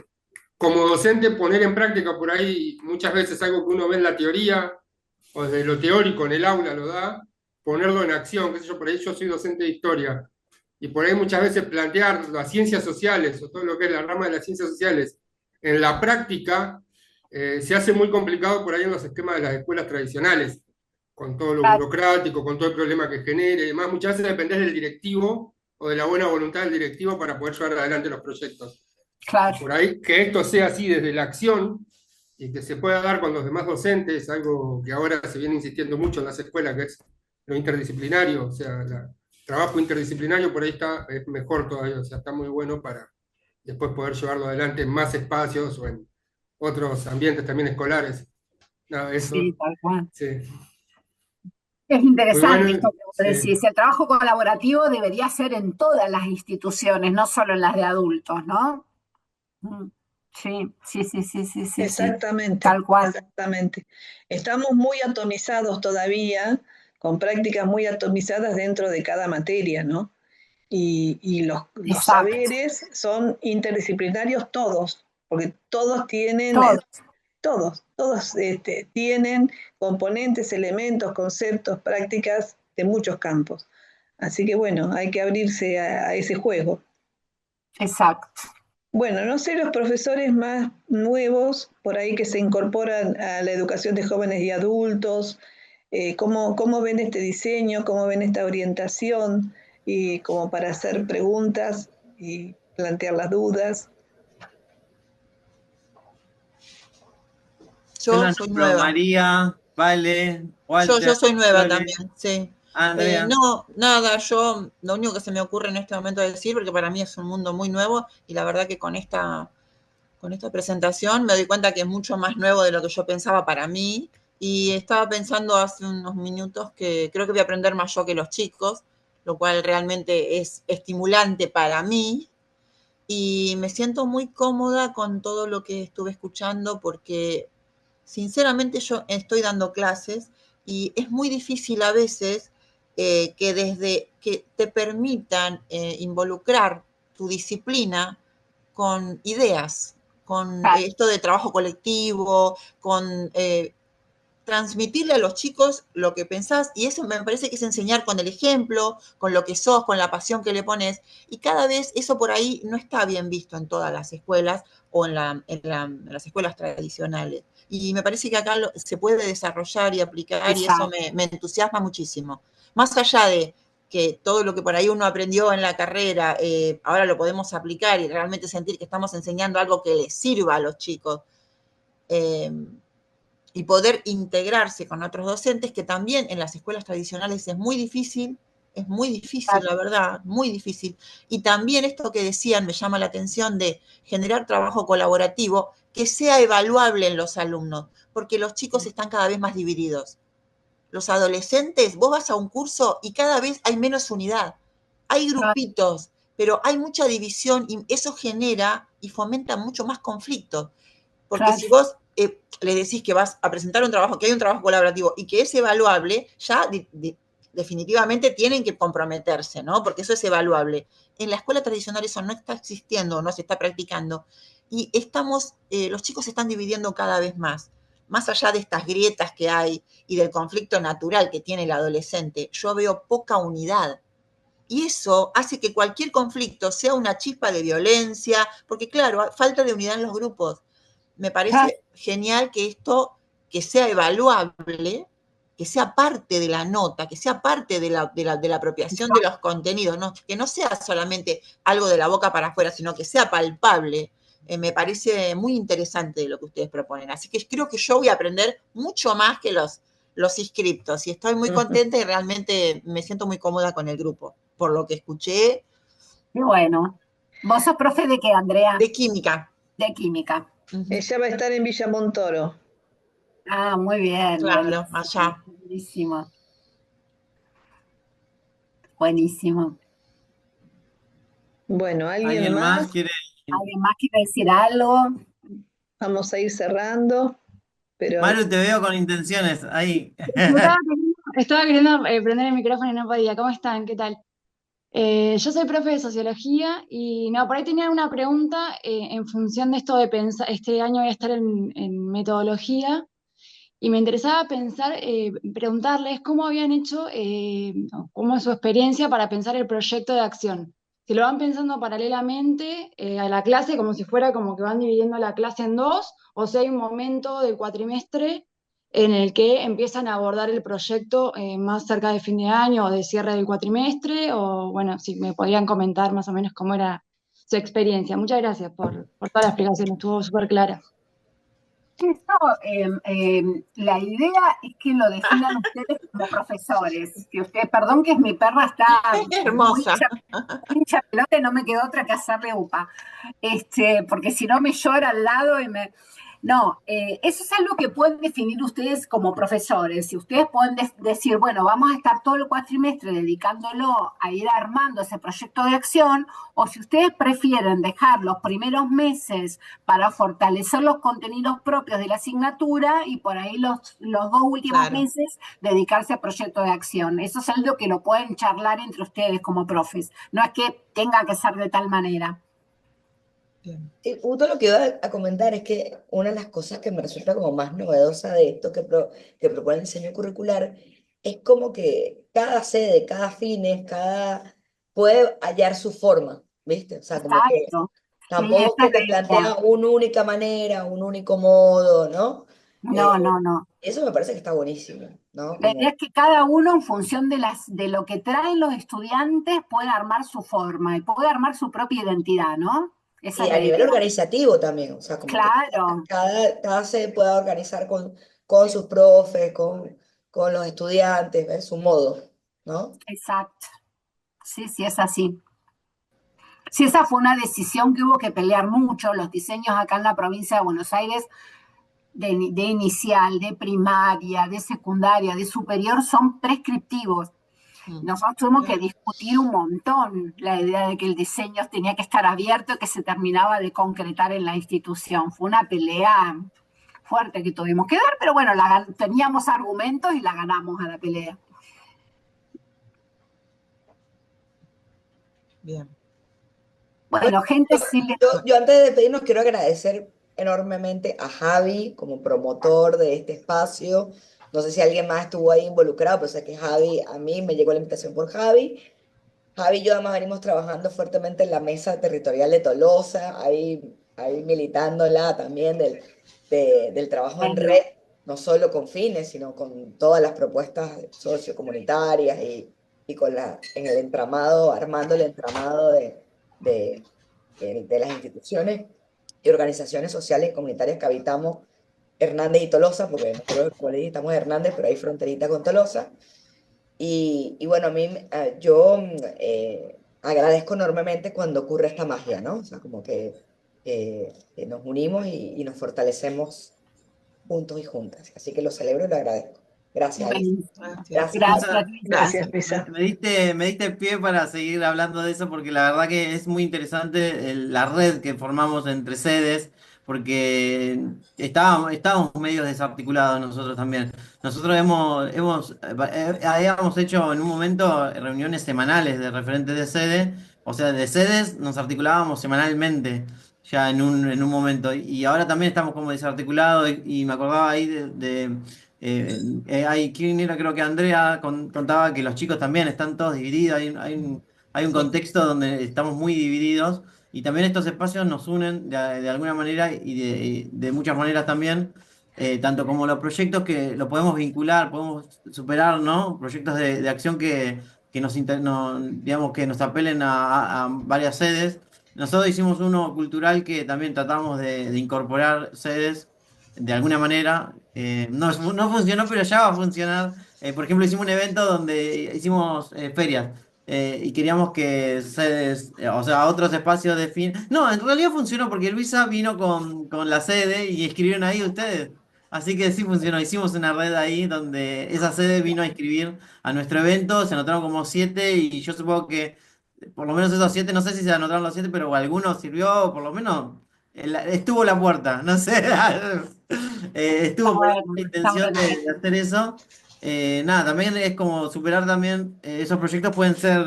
como docente, poner en práctica por ahí muchas veces algo que uno ve en la teoría, o desde lo teórico en el aula lo da, ponerlo en acción, qué sé yo, por ahí yo soy docente de historia, y por ahí muchas veces plantear las ciencias sociales, o todo lo que es la rama de las ciencias sociales, en la práctica se hace muy complicado por ahí en los esquemas de las escuelas tradicionales, con todo lo claro, burocrático, con todo el problema que genere y demás. Muchas veces dependés del directivo o de la buena voluntad del directivo para poder llevar adelante los proyectos. Y claro. por ahí que esto sea así desde la acción y que se pueda dar con los demás docentes, algo que ahora se viene insistiendo mucho en las escuelas, que es lo interdisciplinario, o sea, el trabajo interdisciplinario por ahí es mejor todavía, o sea, está muy bueno para después poder llevarlo adelante en más espacios o en otros ambientes también escolares. No, Sí, eso, tal cual. sí. Es Muy interesante bueno, esto que vos sí. decís. El trabajo colaborativo debería ser en todas las instituciones, no solo en las de adultos, ¿no? Mm, sí, sí, sí, sí, sí, sí, sí, Exactamente, tal cual. exactamente. Estamos muy atomizados todavía, con prácticas muy atomizadas dentro de cada materia, ¿no? Y los Exacto. saberes son interdisciplinarios todos, porque todos tienen, Todos. todos tienen componentes, elementos, conceptos, prácticas de muchos campos. Así que bueno, hay que abrirse a ese juego. Exacto. Bueno, no sé los profesores más nuevos por ahí que se incorporan a la educación de jóvenes y adultos, cómo ven este diseño, cómo ven esta orientación, y como para hacer preguntas y plantear las dudas. Yo la soy nombro, nueva. María, Vale, Yo Walter, soy nueva Sole, también, sí. Andrea. No, nada, yo lo único que se me ocurre en este momento decir, porque para mí es un mundo muy nuevo y la verdad que con esta presentación me doy cuenta que es mucho más nuevo de lo que yo pensaba para mí y estaba pensando hace unos minutos que creo que voy a aprender más yo que los chicos, lo cual realmente es estimulante para mí y me siento muy cómoda con todo lo que estuve escuchando porque sinceramente yo estoy dando clases y es muy difícil a veces que desde que te permitan involucrar tu disciplina con ideas, con esto de trabajo colectivo, con transmitirle a los chicos lo que pensás, y eso me parece que es enseñar con el ejemplo, con lo que sos, con la pasión que le pones, y cada vez eso por ahí no está bien visto en todas las escuelas o en las escuelas tradicionales. Y me parece que acá se puede desarrollar y aplicar, y eso me entusiasma muchísimo. Más allá de que todo lo que por ahí uno aprendió en la carrera, ahora lo podemos aplicar y realmente sentir que estamos enseñando algo que les sirva a los chicos. Y poder integrarse con otros docentes, que también en las escuelas tradicionales es muy difícil, la verdad, muy difícil. Y también esto que decían me llama la atención de generar trabajo colaborativo que sea evaluable en los alumnos, porque los chicos están cada vez más divididos. Los adolescentes, vos vas a un curso y cada vez hay menos unidad. Hay grupitos, pero hay mucha división y eso genera y fomenta mucho más conflictos. Porque si vos le decís que vas a presentar un trabajo, que hay un trabajo colaborativo y que es evaluable, ya definitivamente tienen que comprometerse, ¿no? Porque eso es evaluable. En la escuela tradicional eso no está existiendo, no se está practicando. Y los chicos se están dividiendo cada vez más. Más allá de estas grietas que hay y del conflicto natural que tiene el adolescente, yo veo poca unidad. Y eso hace que cualquier conflicto sea una chispa de violencia, porque claro, falta de unidad en los grupos. Me parece genial que esto, que sea evaluable, que sea parte de la nota, que sea parte de la apropiación de los contenidos, ¿no? Que no sea solamente algo de la boca para afuera, sino que sea palpable. Me parece muy interesante lo que ustedes proponen. Así que creo que yo voy a aprender mucho más que los inscriptos y estoy muy contenta y realmente me siento muy cómoda con el grupo, por lo que escuché. Qué bueno. ¿Vos sos profe de qué, Andrea? De química. De química. Ella va a estar en Villa Montoro. Ah, muy bien. Claro, allá. Buenísimo. Buenísimo. Bueno, ¿alguien más? ¿Alguien más quiere decir algo? Vamos a ir cerrando. Pero... Maru, te veo con intenciones ahí. Estaba queriendo prender el micrófono y no podía. ¿Cómo están? ¿Qué tal? Yo soy profe de sociología y no, por ahí tenía una pregunta en función de esto de pensar, este año voy a estar en metodología y me interesaba preguntarles cómo habían hecho, cómo es su experiencia para pensar el proyecto de acción. Si lo van pensando paralelamente a la clase, como si fuera como que van dividiendo la clase en dos, o si hay un momento del cuatrimestre en el que empiezan a abordar el proyecto más cerca de fin de año o de cierre del cuatrimestre, o bueno, si me podían comentar más o menos cómo era su experiencia. Muchas gracias por toda la explicación, estuvo súper clara. La idea es que lo definan ustedes como profesores. Que usted, perdón que mi perra está hermosa, hincha pelota y no me quedó otra que hacerle upa, porque si no me llora al lado y me... No, eso es algo que pueden definir ustedes como profesores. Si ustedes pueden decir, bueno, vamos a estar todo el cuatrimestre dedicándolo a ir armando ese proyecto de acción, o si ustedes prefieren dejar los primeros meses para fortalecer los contenidos propios de la asignatura y por ahí los 2 últimos meses dedicarse al proyecto de acción. Eso es algo que lo pueden charlar entre ustedes como profes. No es que tenga que ser de tal manera. Justo lo que iba a comentar es que una de las cosas que me resulta como más novedosa de esto que propone el diseño curricular es como que cada sede, cada fines, puede hallar su forma, ¿viste? O sea, como que tampoco que te plantea una única manera, un único modo, ¿no? No. Eso me parece que está buenísimo, ¿no? La idea es que cada uno, en función de lo que traen los estudiantes, puede armar su forma y puede armar su propia identidad, ¿no? Esa Y es a la nivel idea. organizativo también, o sea, como que Claro, cada sede pueda organizar con sus profes, con los estudiantes, ver su modo, ¿no? exacto. Sí, sí, es así. Sí, esa fue una decisión que hubo que pelear mucho. Los diseños acá en la provincia de Buenos Aires de inicial, de primaria, de secundaria, de superior, son prescriptivos. Nosotros tuvimos que discutir un montón la idea de que el diseño tenía que estar abierto, que se terminaba de concretar en la institución. Fue una pelea fuerte que tuvimos que dar, pero bueno, teníamos argumentos y la ganamos a la pelea. Bien. Bueno, gente, sí le... Yo antes de despedirnos quiero agradecer enormemente a Javi como promotor de este espacio. No sé si alguien más estuvo ahí involucrado, pero sé que Javi, a mí me llegó la invitación por Javi. Javi y yo además venimos trabajando fuertemente en la mesa territorial de Tolosa, ahí militándola también del trabajo en red, no solo con fines, sino con todas las propuestas sociocomunitarias y en el entramado, armando el entramado de las instituciones y organizaciones sociales y comunitarias que habitamos Hernández y Tolosa, porque nosotros, como le dije, estamos en Hernández, pero hay fronterita con Tolosa. Y bueno, yo agradezco enormemente cuando ocurre esta magia, ¿no? O sea, como que nos unimos y nos fortalecemos juntos y juntas. Así que lo celebro y lo agradezco. Gracias, Alicia. Gracias. Gracias, Luisa. Gracias, Luisa. Me diste pie para seguir hablando de eso porque la verdad que es muy interesante la red que formamos entre sedes, porque estábamos medio desarticulados nosotros también. Nosotros habíamos hecho en un momento reuniones semanales de referentes de sede, o sea, de sedes nos articulábamos semanalmente ya en un momento, y ahora también estamos como desarticulados, y me acordaba ahí ¿quién era? Creo que Andrea contaba que los chicos también están todos divididos, hay un contexto donde estamos muy divididos, y también estos espacios nos unen de alguna manera y de muchas maneras también, tanto como los proyectos que lo podemos vincular, podemos superar, ¿no? Proyectos de acción que digamos, que nos apelen a varias sedes. Nosotros hicimos uno cultural que también tratamos de incorporar sedes de alguna manera. No funcionó, pero ya va a funcionar. Por ejemplo, hicimos un evento donde hicimos ferias, y queríamos que sedes, o sea, otros espacios de fin. No, en realidad funcionó porque Luisa vino con la sede y escribieron ahí ustedes. Así que sí funcionó. Hicimos una red ahí donde esa sede vino a inscribir a nuestro evento. Se anotaron como 7, y yo supongo que por lo menos esos 7, no sé si se anotaron los 7, pero algunos sirvió, por lo menos estuvo la puerta, no sé. Estuvo por ahí la intención de hacer eso. Nada, también es como superar también, esos proyectos pueden ser,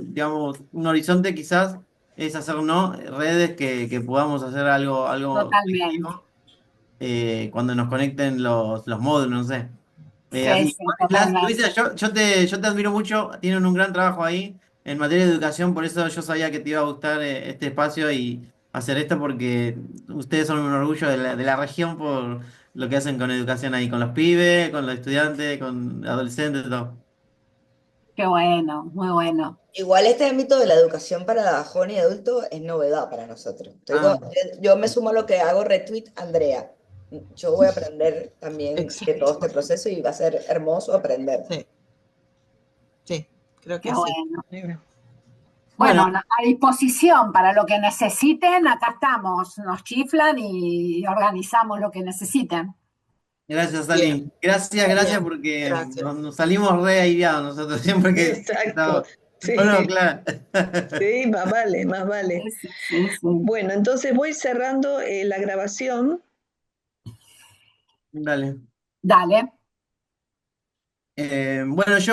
digamos, un horizonte quizás, es hacer, ¿no? Redes que podamos hacer algo Totalmente. colectivo, cuando nos conecten los módulos, no sé. Sí, Así sí, que, totalmente. Luisa, yo te admiro mucho, tienen un gran trabajo ahí en materia de educación, por eso yo sabía que te iba a gustar este espacio y hacer esto, porque ustedes son un orgullo de la región por lo que hacen con educación ahí, con los pibes, con los estudiantes, con adolescentes, todo. Qué bueno, muy bueno. Igual este ámbito de la educación para jóvenes y adultos es novedad para nosotros. Yo me sumo a lo que hago retweet, Andrea. Yo voy a aprender también de todo este proceso y va a ser hermoso aprender. Sí, creo que Qué sí. bueno. Bueno, a disposición para lo que necesiten, acá estamos, nos chiflan y organizamos lo que necesiten. Gracias, Ali. Gracias, porque nos salimos re aireados nosotros siempre que... Exacto. Sí. Bueno, claro. Sí, más vale, más vale. Sí. Bueno, entonces voy cerrando la grabación. Dale. Dale. Bueno, yo